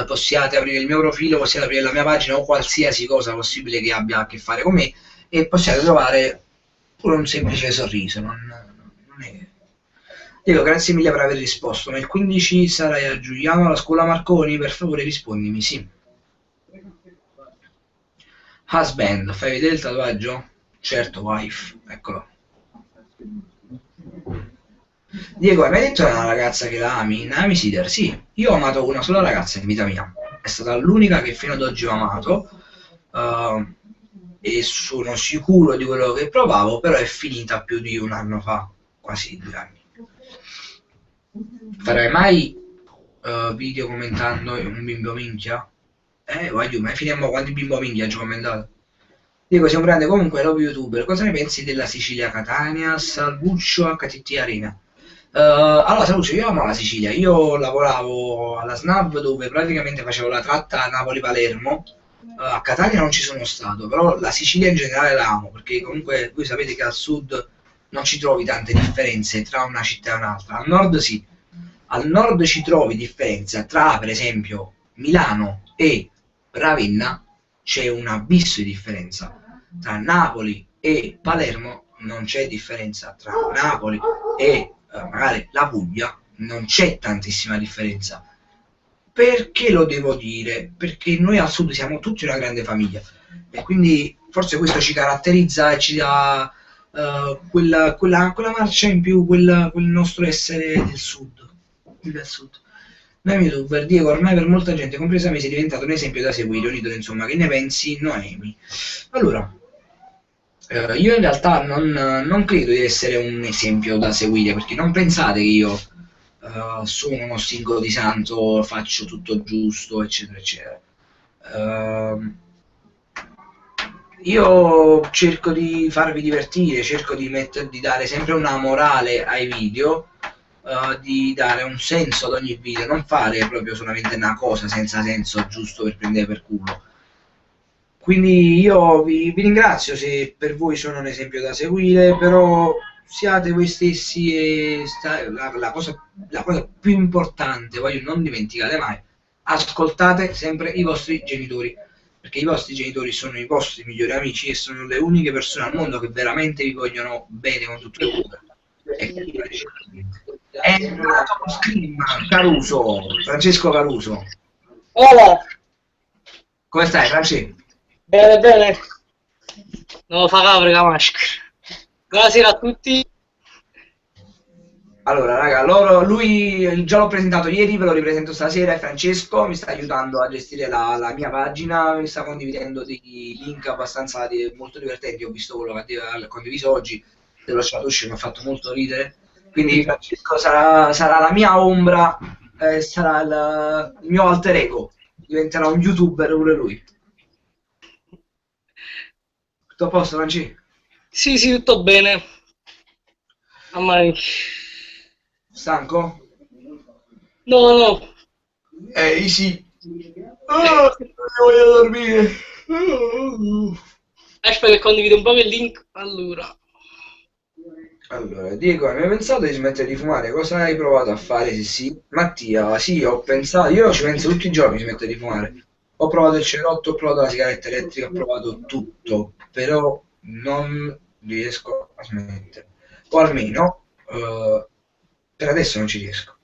possiate aprire il mio profilo, possiate aprire la mia pagina o qualsiasi cosa possibile che abbia a che fare con me e possiate trovare pure un semplice sorriso. Non è... Diego, grazie mille per aver risposto. Ma il 15 sarai a Giuliano alla scuola Marconi? Per favore rispondimi, sì. Husband, fai vedere il tatuaggio? Certo, wife, eccolo. Diego, hai mai detto a una ragazza che la ami? Nami Sider, sì. Io ho amato una sola ragazza in vita mia. È stata l'unica che fino ad oggi ho amato. E sono sicuro di quello che provavo, però è finita più di un anno fa, quasi 2 anni. Farai mai video commentando un bimbo minchia? Voglio, ma finiamo quanti bimbo minchia ci ho commentato. Dico, sei un grande comunque, love youtuber. Cosa ne pensi della Sicilia Catania, Salvuccio HTT Arena? Allora, Salvuccio, io amo la Sicilia. Io lavoravo alla SNAV dove praticamente facevo la tratta Napoli-Palermo. A Catania non ci sono stato, però la Sicilia in generale la amo, perché comunque voi sapete che al sud non ci trovi tante differenze tra una città e un'altra. Al nord sì. Al nord ci trovi differenza tra, per esempio, Milano e Ravenna, c'è un abisso di differenza. Tra Napoli e Palermo non c'è differenza. Tra Napoli e magari la Puglia non c'è tantissima differenza. Perché lo devo dire? Perché noi al sud siamo tutti una grande famiglia e quindi forse questo ci caratterizza e ci dà quella marcia in più, quel nostro essere del sud. Noi youtuber, Diego, ormai per molta gente, compresa me, sei diventato un esempio da seguire, un idolo, insomma, che ne pensi, Noemi? Allora, io in realtà non credo di essere un esempio da seguire, perché non pensate che io sono uno singolo di santo, faccio tutto giusto, eccetera, eccetera. Io cerco di farvi divertire, cerco di dare sempre una morale ai video, di dare un senso ad ogni video, non fare proprio solamente una cosa senza senso, giusto per prendere per culo. Quindi io vi ringrazio se per voi sono un esempio da seguire, però siate voi stessi e la cosa più importante, voglio non dimenticate mai, ascoltate sempre i vostri genitori, perché i vostri genitori sono i vostri migliori amici e sono le uniche persone al mondo che veramente vi vogliono bene con tutto il cuore. È nato con Scream, Caruso, Francesco Caruso. Hola. Come stai, Francesco? Bene, bene. Non lo fa caprica maschera. Buonasera a tutti. Allora, raga, lui già l'ho presentato ieri, ve lo ripresento stasera, è Francesco, mi sta aiutando a gestire la mia pagina, mi sta condividendo dei link abbastanza molto divertenti, ho visto quello che ha condiviso oggi, dello Shadowsh, mi ha fatto molto ridere, quindi Francesco sarà la mia ombra sarà il mio alter ego, diventerà un youtuber pure lui. Tutto a posto, Franci? Sì, sì, tutto bene. Mamma mia. Stanco? No, no. Easy. Ah, voglio dormire. Aspetta che condivido un po' il link. Allora. Allora, Diego, hai mai pensato di smettere di fumare? Cosa hai provato a fare? Se sì, Mattia, sì, ho pensato, io ci penso tutti i giorni di smettere di fumare. Ho provato il cerotto, ho provato la sigaretta elettrica, ho provato tutto, però non riesco a smettere. O almeno, per adesso non ci riesco.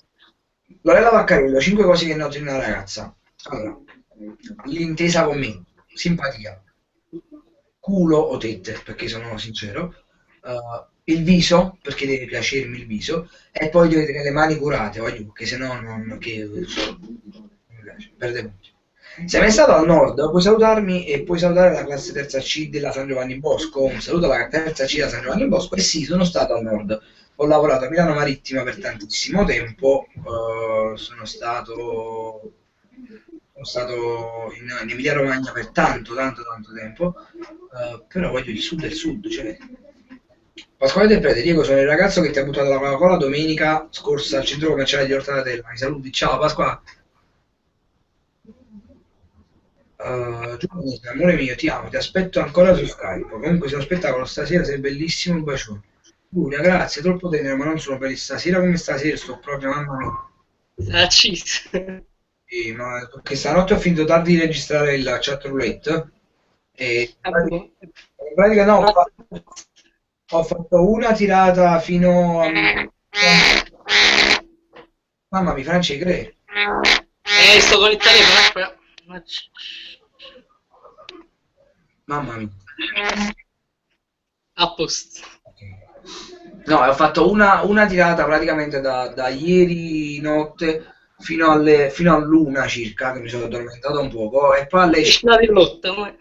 Lorella Vaccarello, 5 cose che noti in una ragazza. Allora, l'intesa con me, simpatia, culo o tette, perché sono sincero, il viso, perché deve piacermi il viso, e poi deve tenere le mani curate, voglio, che se no non, che, non mi piace, perde punti. Sei mai stato al nord? Puoi salutarmi e puoi salutare la classe terza C della San Giovanni Bosco. Un saluto alla terza C della San Giovanni Bosco. E sì, sono stato al nord. Ho lavorato a Milano Marittima per tantissimo tempo. Sono stato in Emilia Romagna per tanto, tanto, tanto tempo. Però voglio il sud del sud, cioè. Pasquale Del Prete, Diego, sono il ragazzo che ti ha buttato la Coca-Cola domenica scorsa al centro commerciale di Ortadatella. Mi saluti, ciao Pasquale. Giovanni, amore mio, ti amo, ti aspetto ancora su Skype. Comunque, se lo spettacolo stasera sei bellissimo, un bacione. Giulia, grazie, troppo tenero, ma non sono per stasera come stasera, sto proprio, mamma mia. Sarà cheese. Sì, ma perché stanotte ho finito tardi di registrare il chat roulette e in pratica no, ho fatto una tirata fino a... Mamma mia, Franci, credi? Sto con il telefono, aspetta. Mamma mia. A posto. No, ho fatto una tirata praticamente da ieri notte fino all'una circa, che mi sono addormentato un poco, e poi alle 5, Scena di lotta.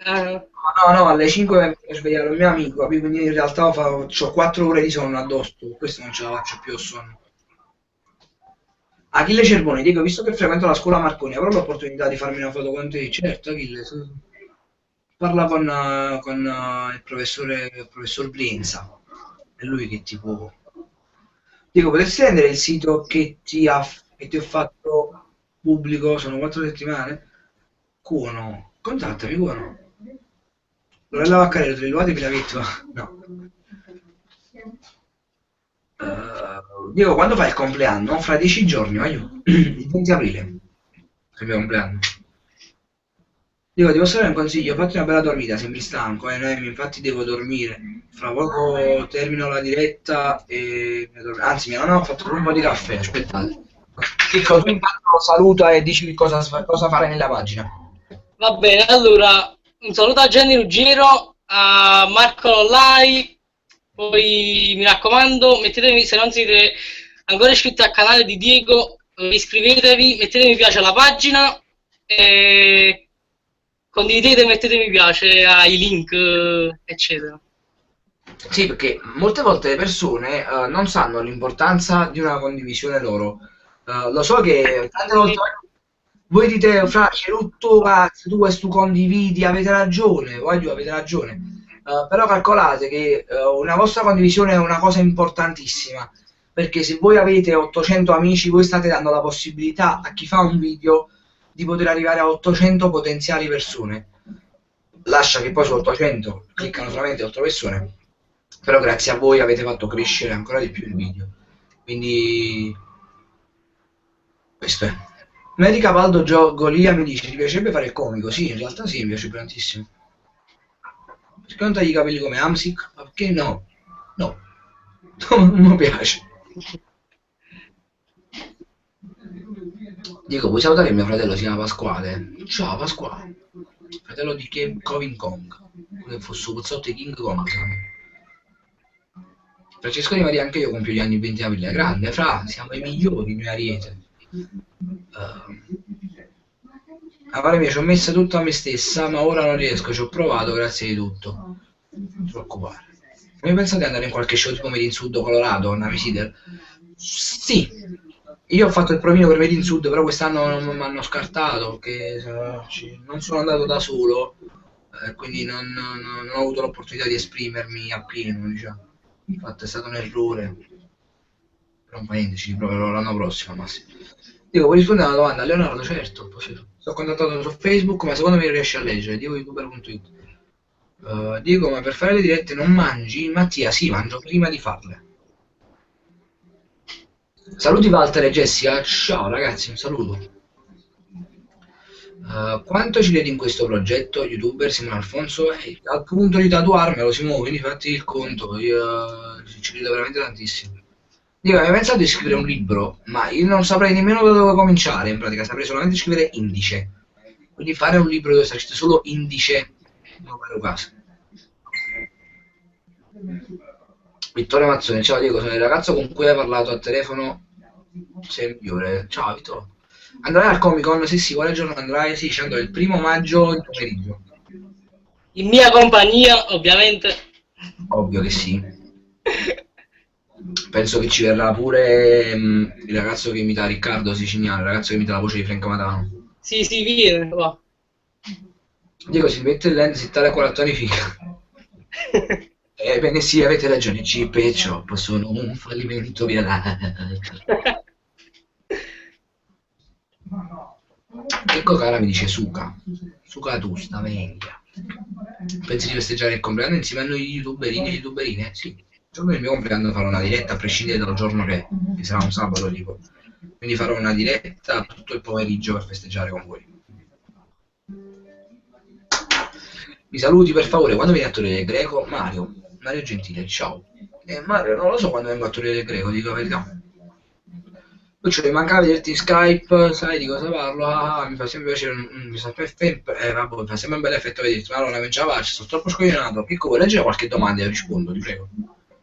no, alle 5 mi ha svegliato il mio amico, quindi in realtà ho 4 ore di sonno addosso, questo non ce la faccio più a sonno. Achille Cervoni, dico, visto che frequento la scuola Marconi, avrò l'opportunità di farmi una foto con te? Certo, Achille, parla con il professor Brienza, è lui che ti può... Dico, potresti rendere il sito che ti ho fatto pubblico, sono 4 settimane? Cuono, contattami, Cuono. Lorella Vaccarello, ritrovate Pilavetto? No. Dico, quando fai il compleanno? Fra 10 giorni, voglio. Il 20 aprile. È il mio compleanno. Dico, ti posso dare un consiglio? Fatti una bella dormita, sembri stanco, Noemi, infatti devo dormire. Fra poco termino la diretta e... Anzi, mia nonna ha fatto pure un po' di caffè, aspettate. Chicco, tu intanto saluta e dici cosa fare nella pagina. Va bene, allora un saluto a Gianni Ruggiero, a Marco Lollai, poi mi raccomando, mettetevi, se non siete ancora iscritti al canale di Diego, iscrivetevi, mettete mi piace alla pagina e condividete, mettete mi piace ai link, eccetera. Sì, perché molte volte le persone non sanno l'importanza di una condivisione loro. Lo so che tante volte voi dite, Fra, c'è tutto, cazzo, tu questo condividi, avete ragione, voglio, avete ragione. Però calcolate che una vostra condivisione è una cosa importantissima, perché se voi avete 800 amici, voi state dando la possibilità a chi fa un video di poter arrivare a 800 potenziali persone. Lascia che poi su 800 cliccano solamente 8 persone, però grazie a voi avete fatto crescere ancora di più il video. Quindi questo è. Medica Valdo Golia mi dice: ti piacerebbe fare il comico? Sì, in realtà sì, mi piace tantissimo. Perché non tagli i capelli come Amsic? Ma perché no? No, non mi piace. Dico, puoi salutare mio fratello, si chiama Pasquale. Ciao Pasquale. Fratello di King Kong. Come fosse un puzzotto di King Kong. Francesco Di Maria, anche io compio gli anni 20 aprile. Grande, Fra, siamo i migliori noi Ariete. Amore mio, ci ho messo tutto a me stessa, ma ora non riesco, ci ho provato, grazie di tutto. Non ti preoccupare. Come pensate di andare in qualche show tipo Made in Sud Colorado, Navy Sidel? Sì, Io ho fatto il provino per Made in Sud, però quest'anno non mi hanno scartato, che non sono andato da solo, quindi non ho avuto l'opportunità di esprimermi appieno, diciamo. Infatti è stato un errore. Però non fa niente, ci riproverò l'anno prossimo al massimo. Dico, vuoi rispondere alla domanda? Leonardo, certo, sto contattato su Facebook, ma secondo me riesci a leggere, dicoyoutuber.it. Dico, ma per fare le dirette non mangi? Mattia, sì, mangio prima di farle. Saluti Walter e Jessica, ciao ragazzi, un saluto. Quanto ci credi in questo progetto, youtuber Simone Alfonso? Al punto di tatuarmelo, Simone, quindi fatti il conto, io ci credo veramente tantissimo. Dico, avevo pensato di scrivere un libro, ma io non saprei nemmeno da dove cominciare, in pratica, saprei solamente scrivere indice. Quindi fare un libro dove sta scritto solo indice, non è un caso. Vittorio Mazzoni, ciao Diego, sono il ragazzo con cui hai parlato al telefono, sei il migliore. Ciao Vittorio. Andrai al Comic Con? Sì, sì, quale giorno andrai? Sì, ci andrò il 1° maggio in pomeriggio. In mia compagnia, ovviamente. Ovvio che sì. Penso che ci verrà pure il ragazzo che imita Riccardo Siciliano, il ragazzo che imita la voce di Franco Matano. Sì, sì, viene, va. Dico, si mette il lens tale 40 anni figa. Ebbene sì, avete ragione, Chip e Chop sono un fallimento via là. Ecco cara mi dice Suka. Suka tu, sta meglio. Pensi di festeggiare il compleanno insieme a noi youtuberini e youtuberine? Sì. Il giorno del mio compleanno farò una diretta a prescindere dal giorno che sarà un sabato, tipo. Quindi farò una diretta tutto il pomeriggio per festeggiare con voi. Mi saluti per favore, quando vieni a Torre del Greco? Mario Gentile, ciao. Mario, non lo so quando vengo a Torre del Greco, dico la verità. Poi mi mancava vederti in Skype, sai di cosa parlo? Mi fa sempre piacere, mi fa sempre un bel effetto vederti, ma allora non ce la faccio, sono troppo scoglionato. Che vuoi leggere qualche domanda e rispondo, ti prego.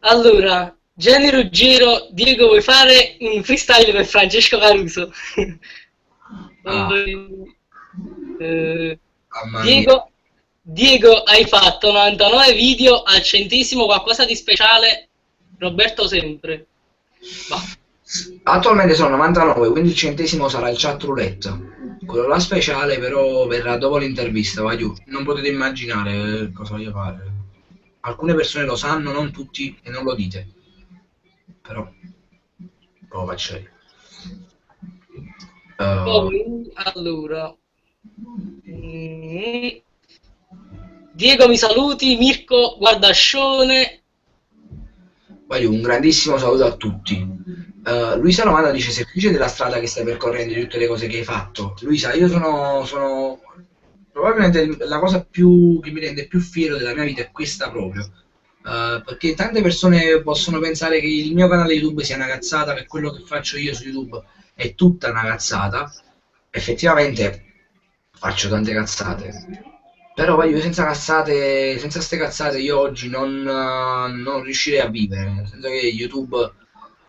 Allora, Gianni Ruggero, Diego, vuoi fare un freestyle per Francesco Caruso? Diego, hai fatto 99 video al 100°, qualcosa di speciale? Roberto sempre. Va. Attualmente sono 99, quindi il 100° sarà il chat roulette. Quello là speciale però verrà dopo l'intervista, vai giù. Non potete immaginare cosa voglio fare. Alcune persone lo sanno, non tutti, e non lo dite. Però lo faccio io. Poi, allora... Diego mi saluti, Mirko Guardascione. Vai giù, un grandissimo saluto a tutti. Luisa Romano dice: sei felice della strada che stai percorrendo, di tutte le cose che hai fatto? Luisa, io sono probabilmente la cosa che mi rende più fiero della mia vita è questa proprio. Perché tante persone possono pensare che il mio canale YouTube sia una cazzata, che quello che faccio io su YouTube è tutta una cazzata. Effettivamente faccio tante cazzate, però voglio senza cazzate, senza ste cazzate io oggi non riuscirei a vivere, nel senso che YouTube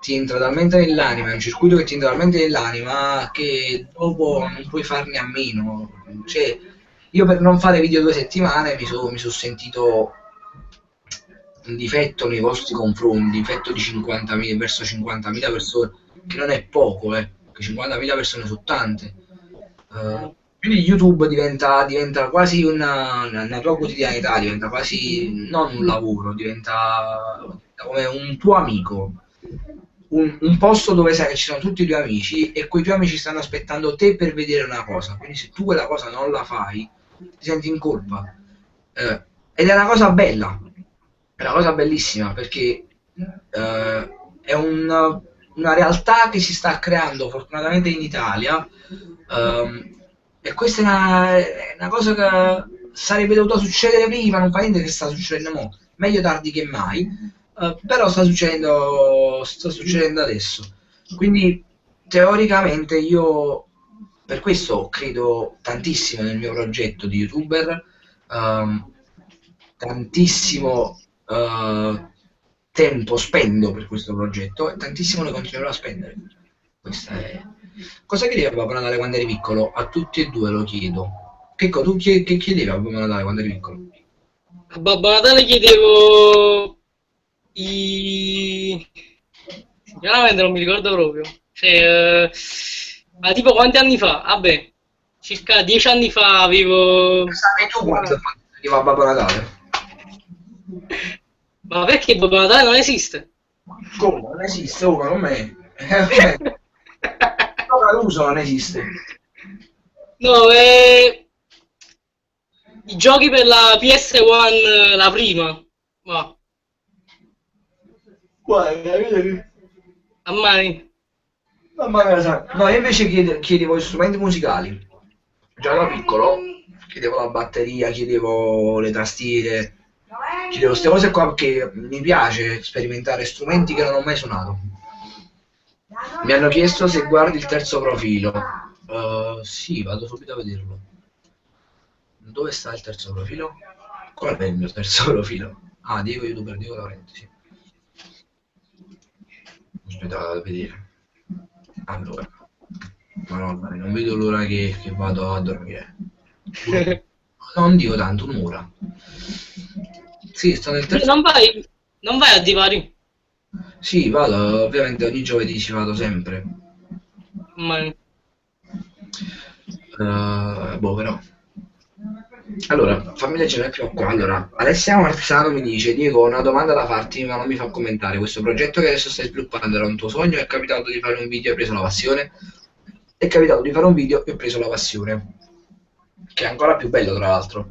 ti entra talmente nell'anima, è un circuito che ti entra talmente nell'anima che dopo non puoi farne a meno. Cioè, io per non fare video 2 settimane mi sono sentito un difetto nei vostri confronti, un difetto di 50.000 verso 50.000 persone, che non è poco, che 50.000 persone sono tante. Quindi YouTube diventa quasi una tua quotidianità, diventa quasi non un lavoro, diventa come un tuo amico, un posto dove sai che ci sono tutti i tuoi amici e quei tuoi amici stanno aspettando te per vedere una cosa, quindi se tu quella cosa non la fai ti senti in colpa, ed è una cosa bella, è una cosa bellissima perché è una realtà che si sta creando fortunatamente in Italia, e questa è una cosa che sarebbe dovuta succedere prima, non fa niente che sta succedendo mo', meglio tardi che mai, però sta succedendo adesso. Quindi teoricamente io per questo credo tantissimo nel mio progetto di YouTuber, tantissimo tempo spendo per questo progetto e tantissimo ne continuerò a spendere. Questa è... Cosa chiedeva Babbo Natale quando eri piccolo? A tutti e due lo chiedo. Che chiedevi a Babbo Natale quando eri piccolo? A Babbo Natale chiedevo sinceramente non mi ricordo proprio. Cioè, ma tipo quanti anni fa? Vabbè, circa 10 anni fa avevo... Sai tu quando arriva a Babbo Natale? Ma perché Babbo Natale non esiste? Come? Non esiste, oh, ma non è. L'uso non esiste. No, i giochi per la PS1, la prima. Ma, Guarda, a mai. mamma mia, sai. No, io invece chiedevo strumenti musicali. Già da piccolo chiedevo la batteria, chiedevo le tastiere, chiedevo queste cose qua perché mi piace sperimentare strumenti che non ho mai suonato. Mi hanno chiesto se guardi il terzo profilo. Sì, vado subito a vederlo. Dove sta il terzo profilo? Qual è il mio terzo profilo? Ah, Diego YouTuber, Diego Laurenti, sì. Aspetta, vado a vedere. Allora, Madonna, non vedo l'ora che vado a dormire. Non dico tanto, un'ora. Sì, sto nel terzo. Non vai a Divari? Sì, vado, ovviamente ogni giovedì ci vado sempre. Mai. Boh, però. Allora, fammi leggere più qua. Allora, Alessia Marzano mi dice: Diego, ho una domanda da farti, ma non mi fa commentare. Questo progetto che adesso stai sviluppando era un tuo sogno? È capitato di fare un video e hai preso la passione? È capitato di fare un video e ho preso la passione, che è ancora più bello, tra l'altro.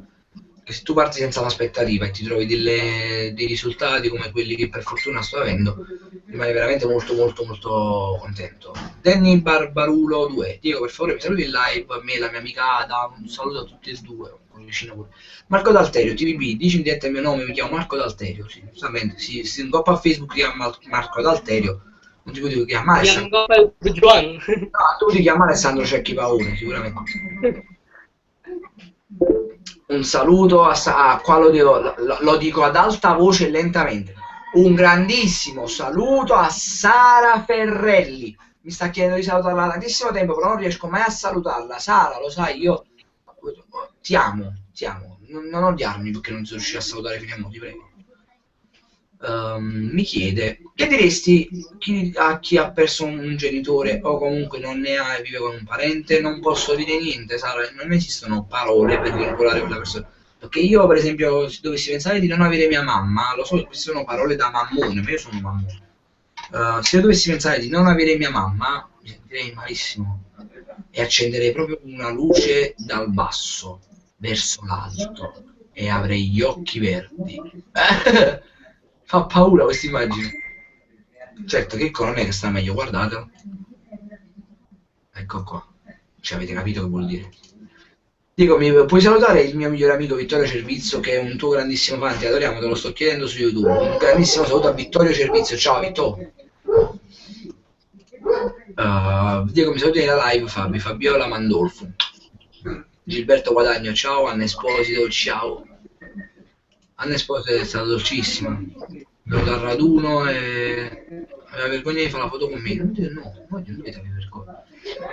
Che se tu parti senza un'aspettativa e ti trovi dei risultati come quelli che per fortuna sto avendo, rimani veramente molto molto molto contento. Danny Barbarulo 2: Diego, per favore mi saluti in live, a me e la mia amica Ada, un saluto a tutti e due, vicino pure. Marco D'Alterio, TVB, dici in diretta il mio nome, mi chiamo Marco D'Alterio, sì, giustamente, si ingoppa a Facebook, si chiama Marco D'Alterio, non ti potevo chiamare No, tu ti chiami Alessandro Cecchi Paone, sicuramente. Un saluto qua lo dico ad alta voce e lentamente. Un grandissimo saluto a Sara Ferrelli. Mi sta chiedendo di salutarla da tantissimo tempo, però non riesco mai a salutarla. Sara, lo sai, io ti amo, ti amo. Non odiarmi perché non sono riuscito a salutare fino a mo', ti prego. Mi chiede: che diresti a chi ha perso un genitore o comunque non ne ha e vive con un parente? Non posso dire niente, Sara, non esistono parole per vincolare quella persona, perché io per esempio se dovessi pensare di non avere mia mamma, lo so che queste sono parole da mammone, ma io sono mammone. Se io dovessi pensare di non avere mia mamma mi sentirei malissimo e accenderei proprio una luce dal basso verso l'alto e avrei gli occhi verdi. Fa paura questa immagine. Certo, che non è che sta meglio, guardatelo. Ecco qua. Cioè, avete capito che vuol dire. Dico, puoi salutare il mio migliore amico Vittorio Cervizio, che è un tuo grandissimo fan, ti adoriamo, te lo sto chiedendo su YouTube. Un grandissimo saluto a Vittorio Cervizio. Ciao Vittorio. Dico, mi saluti nella live, Fabiola Mandolfo. Gilberto Guadagno, ciao. Anna Esposito, ciao. Anna Esposito è stata dolcissima. Venuto al raduno e aveva vergogna di fare la foto con me. No, non dovete avere vergogna.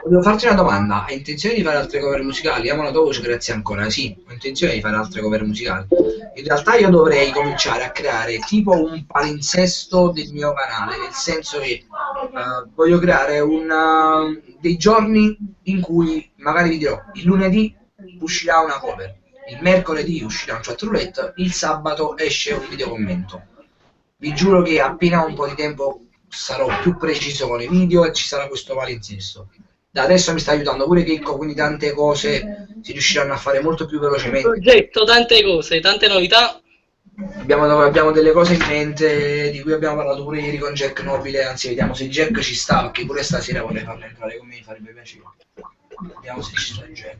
Volevo farti una domanda: hai intenzione di fare altre cover musicali? Amo la tua voce, grazie ancora. Sì, ho intenzione di fare altre cover musicali. In realtà io dovrei cominciare a creare tipo un palinsesto del mio canale, nel senso che voglio creare dei giorni in cui magari vi dirò: il lunedì uscirà una cover, il mercoledì uscirà un chat roulette, il sabato esce un video commento. Vi giuro che appena ho un po' di tempo sarò più preciso con i video e ci sarà questo palinsesto. Da adesso mi sta aiutando pure Checco, quindi tante cose si riusciranno a fare molto più velocemente. Progetto, tante cose, tante novità. Abbiamo delle cose in mente di cui abbiamo parlato pure ieri con Jack Nobile, anzi vediamo se Jack ci sta, perché pure stasera vorrei farlo entrare con me, mi farebbe piacere. Vediamo se ci sta Jack.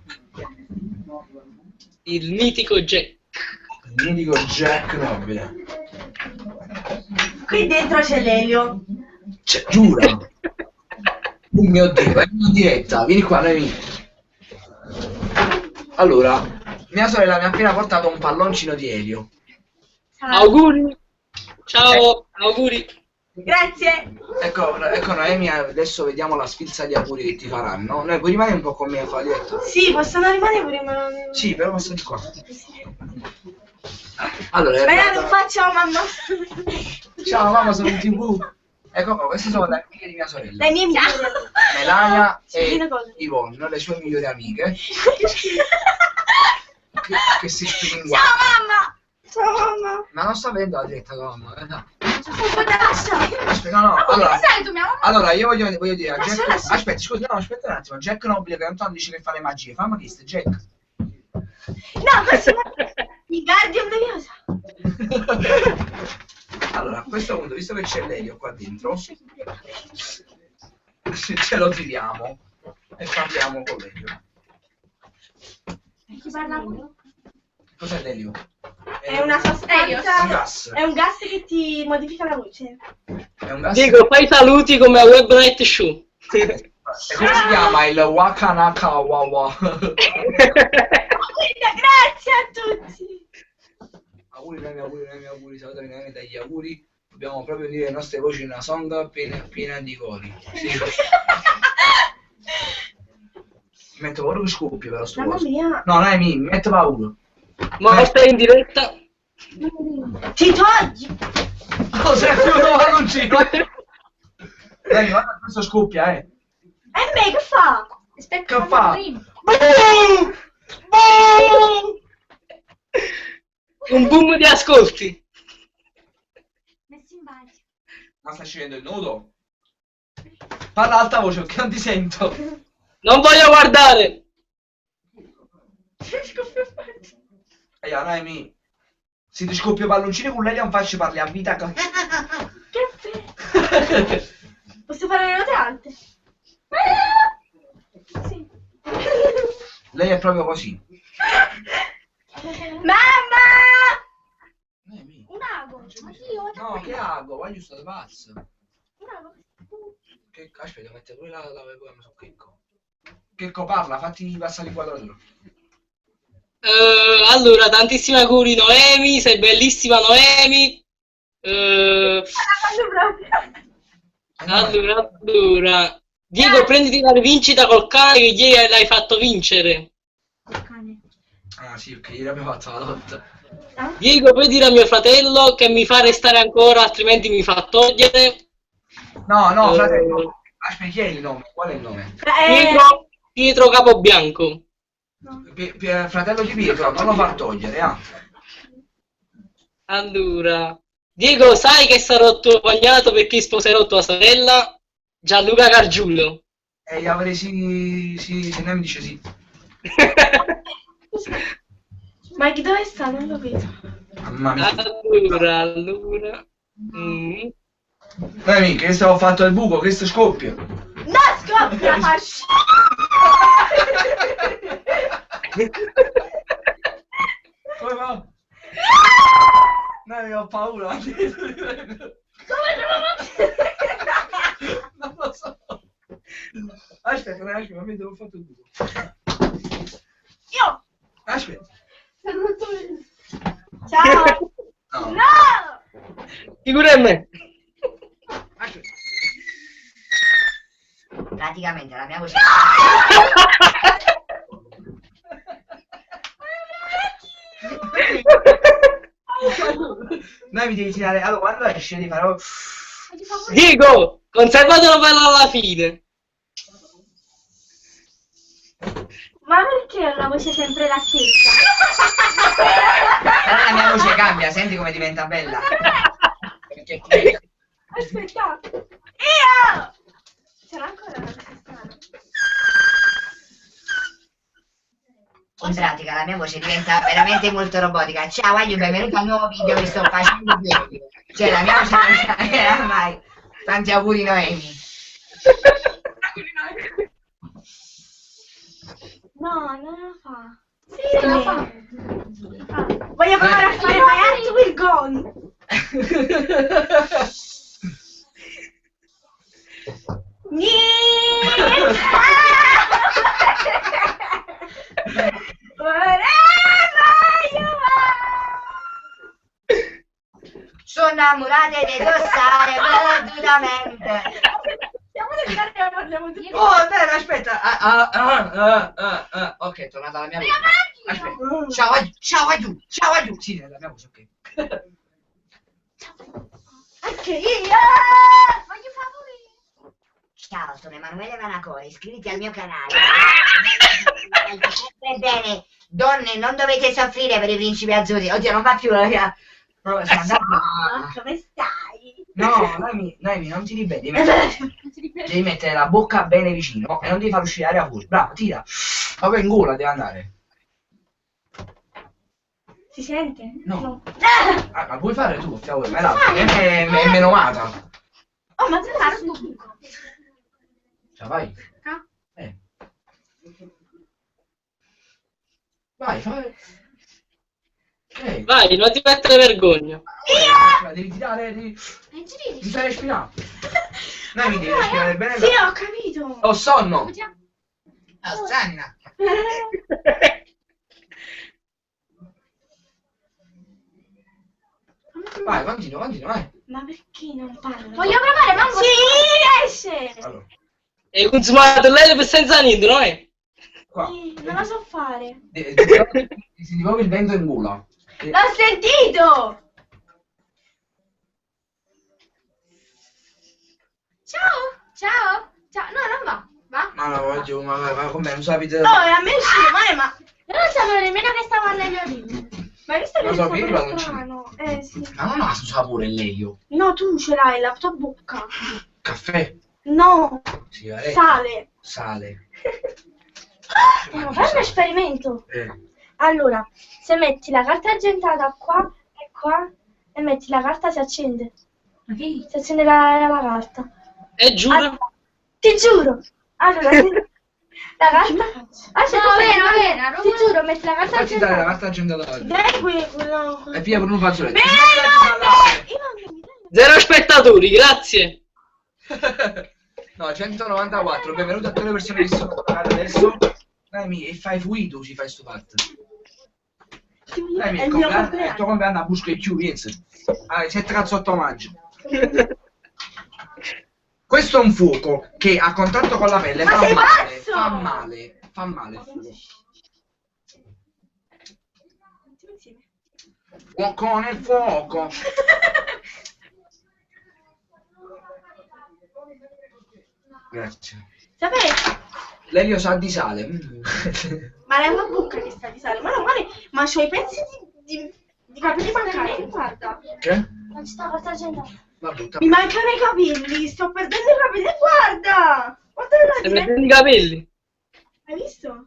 Il mitico Jack. Il mitico Jack Nobile. Qui dentro c'è l'Elio. Cioè, giura. Oh mio Dio, vai in diretta, vieni qua, Noemi. Allora, mia sorella mi ha appena portato un palloncino di Elio. Ciao. Auguri. Ciao, auguri. Grazie. Ecco Noemi, adesso vediamo la sfilza di auguri che ti faranno. Noi puoi rimanere un po' con me a fare diretta? Sì, possono rimanere pure, ma non... Sì, però posso di qua. Allora, Spera non faccio mamma. ciao mamma, sono in TV. Ecco qua, queste sono le amiche di mia sorella. Le mie migliori. Melania Sì, e una cosa. Yvonne, le sue migliori amiche, che si spingono. Ciao mamma! Ciao mamma! Ma non sta vedendo la diretta tua mamma, no. Aspetta, No, no, allora, sai tu mia mamma? allora io voglio dire a Lascia, Jack... lascia. Aspetta, scusa, no, aspetta un attimo. Jack Nobile che Antonio dice che fa le magie. Fammi questo, Jack. No, questo il Guardian Leviosa. Allora, a questo punto, visto che c'è l'elio qua dentro, ce lo tiriamo e parliamo con l'elio. Chi parla? Cos'è l'elio? È una sostanza. un gas. È un gas che ti modifica la voce. È un gas. Diego, fai i saluti come a Web Night Show. E come si chiama il Wakanaka Wawa? Grazie a tutti. Auguri, auguri, salutami dagli auguri. Dobbiamo proprio unire le nostre voci in una song piena di cori. Sì. Metto paura che scoppia però sto Mamma coso. mia. No, non è mio, mi metto paura. Morte in diretta. Ti togli. Oh, sei più un palloncino. Dai, guarda, questo scoppia, E me che fa? Aspetta, Che fa? prima. Un boom di ascolti. Messi in bagno. Ma sta scendendo il nudo? Parla ad alta voce perché non ti sento. Non voglio guardare. Noemi, se ti scoppia palloncini con lei non faccio parli a vita. Che bello. Posso fare le note alte? Sì. Lei è proprio così. Mamma! Noemi. Un ago. Oddio, No, che ago, voglio stare pazzo. un ago. Che... Aspetta, mette pure la webcam su Checco. Checco parla, fatti passare l'inquadratura. Allora, tantissimi auguri Noemi, sei bellissima Noemi. Allora. Diego, prenditi la rivincita col cane che ieri l'hai fatto vincere. Ah sì, ok, ieri abbiamo fatto la lotta. Diego, puoi dire a mio fratello che mi fa restare ancora, altrimenti mi fa togliere. No, fratello. Aspetta, chi è il nome? Qual è il nome? Pietro Capobianco. Fratello di Pietro, non lo far togliere, ah. Allora, Diego, sai che sarò tuo cognato perché sposerò tua sorella? Gianluca Gargiulo. E gli avrei sì, se ne mi dice sì. Mike dove sta? Non lo vedo. Mamma mia. Allora. Noemi, che stavo fatto il buco, che sto scoppia. No, scoppia! Come va? Noemi, ho paura. Non lo so. Aspetta, mi devo fare il buco. Io! Aspetta. Ciao! No. No! Figura in me. Aspetta. Praticamente la mia voce. Noi mi devi tirare. Allora, quando esce devi fare. Diego, conservatelo per alla fine. Ma perché ho la voce sempre la stessa? Però la mia voce cambia, senti come diventa bella. Perché Aspetta! Io! C'era ancora una cosa strana. In pratica la mia voce diventa veramente molto robotica. Ciao, Aglio, benvenuto al nuovo video che sto facendo ieri. Cioè la mia voce non cambierà mai. Tanti auguri Noemi. No, non la fa. Sì, la fa. Voglio provare a fare My Heart Will Gone. Sono innamorate di tossare perdutamente. Siamo del carte e parliamo di Oh, bene, aspetta. Ok, è tornata la mia voce. Aspetta. Ciao, Aglio. Sì, è la mia voce, ok. Anche io! Voglio favori! Ciao, sono Emanuele Vanacore, iscriviti al mio canale. Ebbene, donne, non dovete soffrire per i principi azzurri. Oddio, non va più la mia... Come stai? No, Noemi, non ti ribelli, devi mettere la bocca bene vicino e non devi far uscire aria fuori. Bravo, tira. Proprio in gola deve andare. Si sente? No. Ma puoi fare tu, per favore, ma è menomata. Oh, ma te lo buco. Cioè, vai. Ah. Vai, fai. Ok. Vai, non ti mettere vergogna. Devi tirare, devi Giri. stai respirando. Noemi, devi respirare bene. Sì, ho capito. Ho sonno. Oh, Sanna. Vai, continua, vai. Ma perché non parlo? Voglio provare, manco. Sì, riesce. Allora, E consumato lei per senza niente, no è? qua. Sì, non lo so fare. Ti senti proprio il vento in gola. L'ho sentito. Ciao. No, non va. Va? Ma no, voglio, ma com'è? Non sapete. No, a me uscire male, ma io non sapevo nemmeno che stavo alle mie origini. Ma hai visto che Lo so, sta che io pure vado in strano? Sì. Ma non ha sapore lei io. No, tu ce l'hai la tua bocca. Caffè, No, sigaretta, sale. sale. Fai un esperimento. Eh. Allora, se metti la carta argentata qua e qua e metti la carta si accende. Si accende la carta. E giuro. Allora, ti giuro. Allora, la carta. Aspetta, ti giuro, metti la carta Fatti dare la argentata. carta agenda oggi. Dai quello. E piglia per un fazzoletto. Io 0 spettatori, grazie. No, 194. Benvenuti a tutte le persone che sono collegate adesso. Noemi, e fai fuito, ci fai sto fatto. Noemi, è il il mio tuo compleanno. compleanno a busca di più, pensa. Ah, 7 cazzotto maggio. Questo è un fuoco che a contatto con la pelle Ma fa sei male, pazzo? fa male il fuoco. Fuoco nel fuoco. Grazie. Sapete? L'elio sa di sale. Ma la tua bocca che sta di sale. Ma no, ma c'ho i pezzi di capelli mancati. Guarda. Che? Non ci sta carta argentata. Ma butta. Mi mancano i capelli. Sto perdendo i capelli. Guarda. Guarda la Stai prendendo i capelli. Hai visto?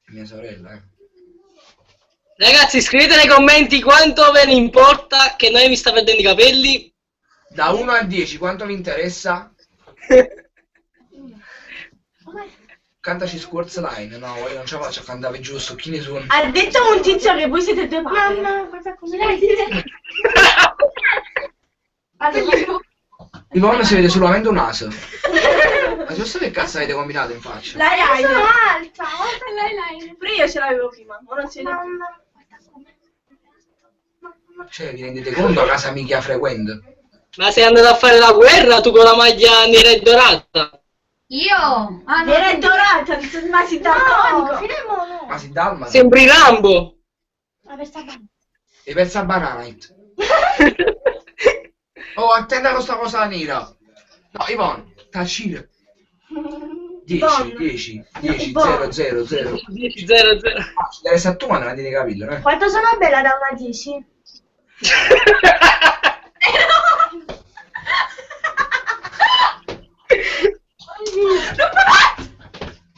Mia sorella, Ragazzi, scrivete nei commenti quanto ve ne importa che noi mi sta perdendo i capelli. Da 1 a 10 quanto vi interessa? Cantaci Squirts Line. No, io non ce la faccio a cantare giù, stocchini su. Ha detto un tizio che voi siete due papere. Mamma, guarda come allora, Ivonne si vede solamente un naso. Ma giusto che cazzo avete combinato in faccia? l'eyeliner. Sono alta. L'eyeliner. Pure io ce l'avevo prima. Ma non si vede. Cioè, vi rendete conto a casa mica frequento? Ma sei andato a fare la guerra tu con la maglia nera e dorata? Io? Ah, no. Era dorata, ma si dà no. Ma si dalma? Sembri Rambo. Ma per sta banda. E pensa a Bananite. Oh, attenta con sta cosa nera. No, Ivonne, tacina. 10, 10, 10, 0, 0, 0. 10, 0, 0. Deve essere tu quando la tieni capito, eh? Quanto sono bella da 1 a 10?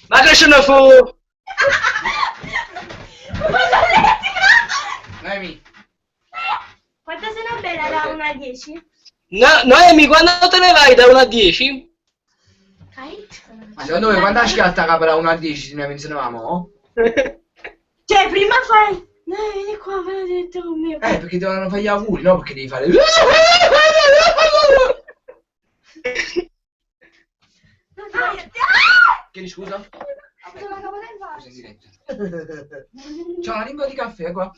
Ma che ce ne fu? Noemi, Quanto sono bella da 1 a 10? No, Noemi, quando te ne vai da 1 a 10? ma secondo me quando schiatta capra da 1 a 10 se ne menzionavamo? Cioè, prima fai... No, vieni qua, me l'ha detto con mio padre. Perché ti devono fare gli auguri, no? Perché devi fare... Chiedi scusa? Scusa in diretta. C'ho una lingua di caffè qua.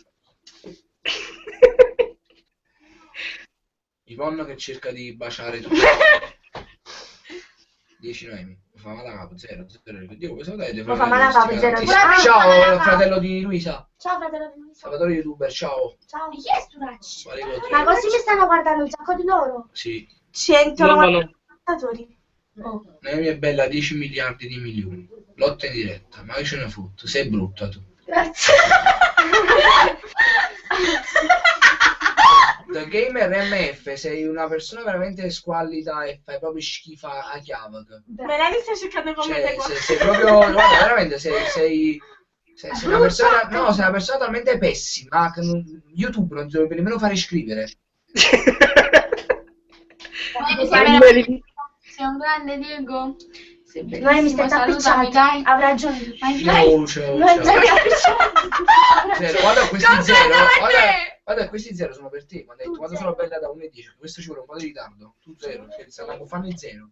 Ivonne che cerca di baciare tutto. 10 Noemi. fa male a capo, zero. Dio, come salutare? Lo fa male a capo, zero. Ciao, fratello di Luisa. Ciao fratello di Luisa. Salvatore youtuber, ciao. Ciao. Chi è sto ragazzo? Valerio Ma Tre. così mi stanno guardando un sacco di loro. Sì. 190 spettatori. Noemi è bella, 10 miliardi di milioni. Lotta in diretta, ma che ce ne fotte? Sei brutta tu. Grazie. The Gamer MF, sei una persona veramente squallida e fai proprio schifo a chiave. Me l'hai vista cercando come Cioè, sei proprio, guarda, veramente sei una persona, no, sei una persona talmente pessima che YouTube non ti dovrebbe nemmeno fare iscrivere. Sei un grande Diego. Sei bellissimo, Noi mi stai salutami, appicciati. dai. Avrà ragione. Ciao. Noi mi Zero, guarda questi Cosa zero, dovete? guarda questi zero sono per te, quando hai detto quando sono bella da 1 e 10, questo ci vuole un po' di ritardo, tu zero, perché stanno a farmi zero.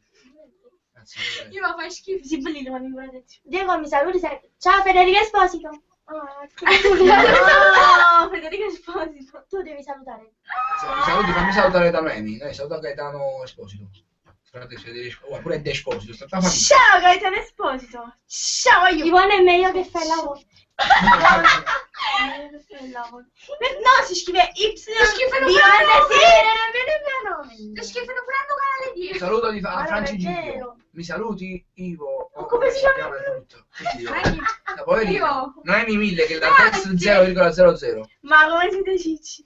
Grazie. Io ma fai schifo. Si bellino, ma mi guardate. Diego, mi saluti sempre. Ciao Federica Esposito. No, Federica Esposito. Tu devi salutare. Se mi saluti, fammi salutare da Noemi, dai, saluta Gaetano Esposito. Guardate, pure è Esposito, sta famiglia. Ciao Gaetano Esposito. Ciao io. Ivone è meglio che fai il lavoro. No, si scrive Y. Si scrivono Si schifano pure al canale Un 10. saluto di Guarda, Franci è Giglio. vero. Mi saluti, Ivo. Ma come si chiama? Tutto. La poverina. Io. Noemi 1000 che da text 0,00. Ma come siete cicci?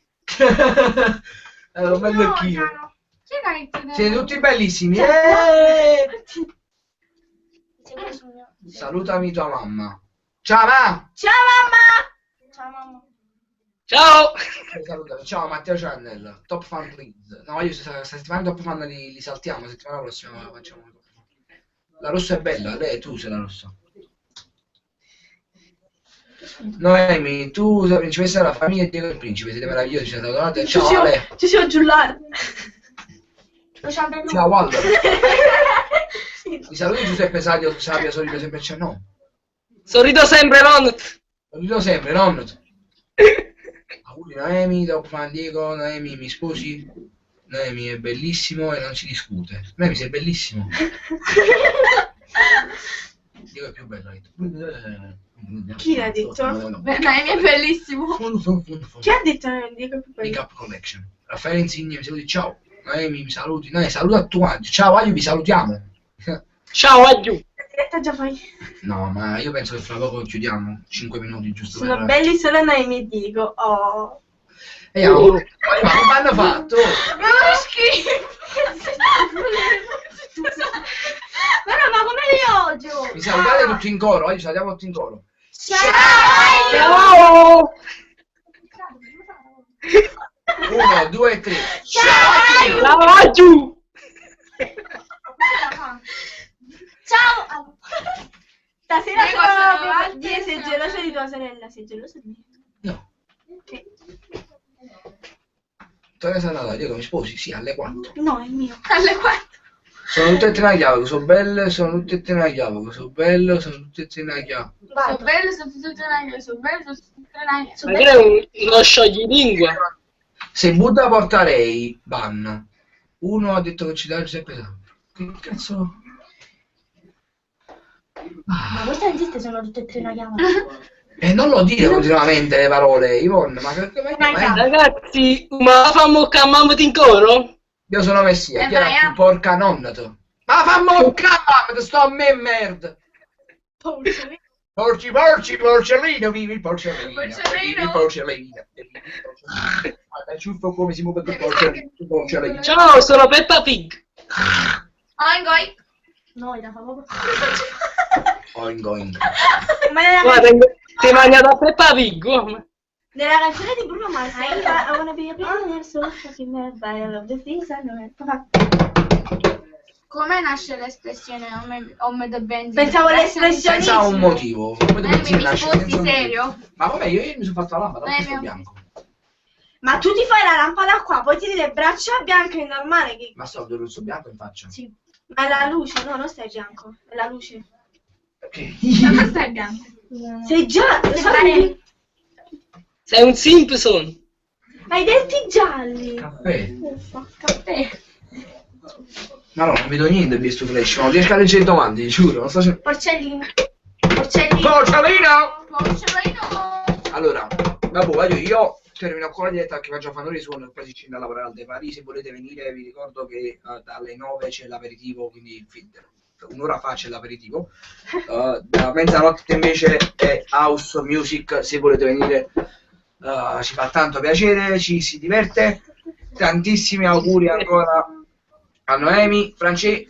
Allora, un bello occhio. Chi è che ti Siete tutti bellissimi. Salutami tua mamma. Ciao mamma. Ciao mamma. Ciao mamma. Ciao! Salutami. Ciao Matteo Channel. Top fan please. No, io questa settimana top fan li saltiamo. La settimana prossima la facciamo. La rossa è bella. Lei, tu sei la rossa. Noemi, tu sei la principessa della famiglia e Diego il principe. Siete meravigliosi. Siete adorate. Ciao Ale. Ci siamo giullare. Ciao Walter. Mi saluti Giuseppe Sadio, Sabia, sorrido sempre, cioè no. Sorrido sempre, non. Sorrido sempre, non. Auguri Noemi, dopo fan Diego, Noemi mi sposi. Noemi è bellissimo e non si discute. Noemi sei bellissimo. Diego è più bello. Chi l'ha detto? Noemi è bellissimo. Chi ha detto Diego? Make up collection. Raffaele Insigne mi saluti, ciao. Noemi mi saluti. Noemi saluta a tutti. Ciao Aglio, vi salutiamo. Ciao, aggiù. Diretta già fai. No, ma io penso che fra poco chiudiamo 5 minuti giusto Sono per... belli solo Noemi e Diego. Oh. E ma come hanno fatto? Ma schifo. Ma come li odio? Mi salutate tutti in coro, oggi salutiamo tutti in coro. Ciao! 1, 2, 3. Ciao, aggiù! Ciao. Stasera Diego, sono sono avanti, Diego, sei sono geloso di tua sorella. Sei geloso di me? No. Ok. Dove sei andata? Diego, mi sposi? Sì, alle 4. No, è mio. Alle 4. Sono tutte e tre una chiave, sono belle, sono tutte e tre una chiave, sono bello, sono tutte e tre una chiave. Sono bello, sono tutte nane, sono bello, sono tutte nane. Ma che è uno scioglilingua? Se Buddha porta lei, ban. Uno ha detto che ci dà Giuseppe Santo. Che cazzo? Ma queste non esiste, sono tutte e tre una chiave. E non lo dire continuamente le parole, Ivonne, ma Ragazzi, ma fammo che mamma in coro? io sono Messia, chi era vai, più porca nonna tu? Ma fammo cazzo, sto a me merda! Porcellino, vivi il porcellino, vivi il porcellino. Guarda, ciuffo come si muove il porcellino. Ciao, sono Peppa Pig. Oink oink. No, era proprio. Oing oing. Ma nella, Guarda, ti mangia da Peppa Pig. Guarda. nella canzone di Bruno Mars, I wanna be a billionaire, so fucking mad, I love the things I know. Come nasce l'espressione home the benzina? Pensavo l'espressione. Senza un motivo. Come Mi nasce senza sposi un motivo. serio? Ma come io mi sono fatto la lampada, questo mio. bianco. Ma tu ti fai la lampada qua, poi ti tieni le braccia bianche, è normale che... Ma sto del rosso bianco in faccia. Sì. Ma è la luce, no, non stai bianco, è la luce. Perché? Ma non stai bianco. Sei già... Sei un Simpson. Hai i denti gialli. Caffè. Uffa, caffè. No, no, non vedo niente di sto flash, non riesco a leggere le domande, ti giuro, non sto facendo... Porcellino. Porcellino. Porcellino! Porcellino. Allora, vabbè, voglio io termino qua la diretta che faccio fanno risuono e poi si scende a lavorare al De Pari. Se volete venire vi ricordo che dalle 9 c'è l'aperitivo, quindi un'ora fa c'è l'aperitivo. Da mezzanotte invece è house music, se volete venire ci fa tanto piacere, ci si diverte. Tantissimi auguri ancora a Noemi.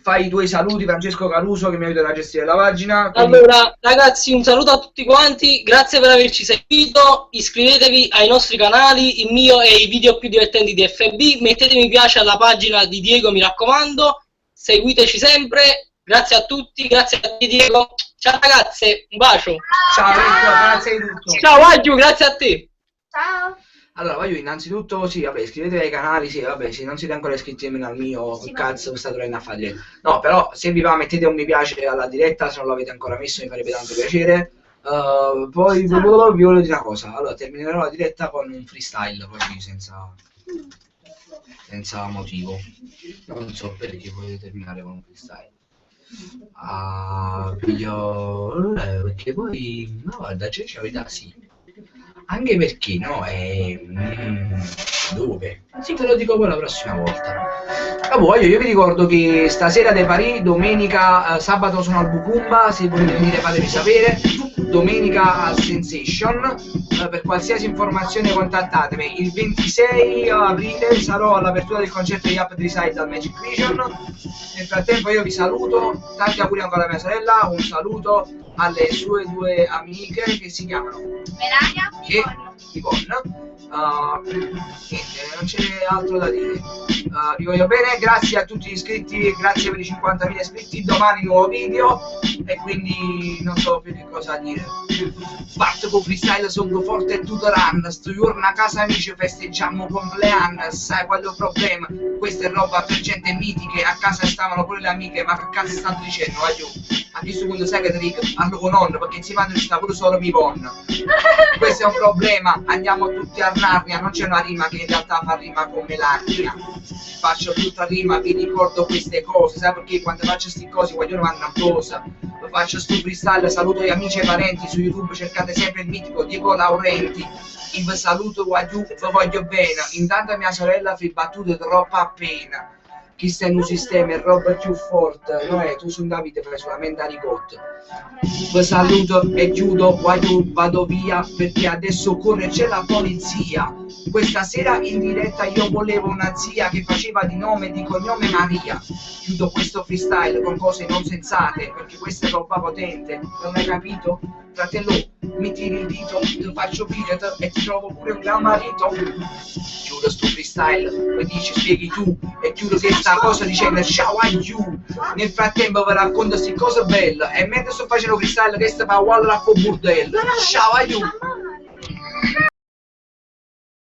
Fai i tuoi saluti, Francesco Caruso che mi aiuta a gestire la pagina. Quindi... Allora ragazzi, un saluto a tutti quanti, grazie per averci seguito, iscrivetevi ai nostri canali, il mio e i video più divertenti di FB, mettete mi piace alla pagina di Diego, mi raccomando, seguiteci sempre, grazie a tutti, grazie a te Diego, ciao ragazze, un bacio. Ciao Ricco, grazie di tutto. Ciao Agiu, grazie a te. Ciao. Allora, voglio innanzitutto, sì, vabbè, iscrivetevi ai canali, sì, vabbè, se non siete ancora iscritti nemmeno al mio, Sì, che cazzo state dovendo a fare? No, però, se vi va, mettete un mi piace alla diretta, se non l'avete ancora messo mi farebbe tanto piacere. Poi vi volevo dire una cosa, allora, terminerò la diretta con un freestyle, così, senza motivo. Non so perché volete terminare con un freestyle. Perché poi, no, guarda, c'è la verità, sì. Anche perché no, dove? Sì, te lo dico poi la prossima volta. Io vi ricordo che stasera De Parì, domenica, sabato sono al Bucumba, se volete venire fatemi sapere. Domenica al Sensation. Per qualsiasi informazione contattatemi. Il 26 aprile sarò all'apertura del concerto di Up Reside al Magic Vision. Nel frattempo io vi saluto, tanti auguri ancora a mia sorella, un saluto alle sue due amiche che si chiamano Melania e Yvonne. Niente, non c'è altro da dire. Vi voglio bene, grazie a tutti gli iscritti, grazie per i 50.000 iscritti. Domani nuovo video e quindi non so più che cosa dire. Parto con freestyle, sono forte e tutto run. Sto giorno a casa amici festeggiamo compleanno. Sai qual è il problema? Questa è roba per gente mitiche. A casa stavano pure le amiche, ma che cazzo stanno dicendo? A questo punto sai che ti dico? Parlo con nonno perché insieme a noi sta pure solo mio nonno. Questo è un problema, andiamo tutti a Narnia. Non c'è una rima che in realtà fa rima con Melania. Faccio tutta rima, vi ricordo queste cose. Sai perché quando faccio sti cose voglio vanno a cosa? Faccio sto freestyle, saluto gli amici e parenti. Su YouTube cercate sempre il mitico Diego Laurenti. Vi saluto guagliù, vi voglio bene. Intanto mia sorella fi battute troppo appena. Chi sta in un sistema è roba più forte. No, tu su Davide fai solamente a ricotta. Vi saluto e chiudo, guagliù, vado via perché adesso corre c'è la polizia. Questa sera in diretta io volevo una zia che faceva di nome e di cognome Maria. Chiudo questo freestyle con cose non sensate perché questa è roba potente, non hai capito? Fratello, mi tiri il dito, ti faccio video e ti trovo pure un gran marito. Chiudo sto freestyle, mi dici spieghi tu e chiudo questa cosa dicendo ciao a you. Nel frattempo vi racconto queste cose belle e mentre sto facendo freestyle questa fa Walla a bordello. Ciao a you.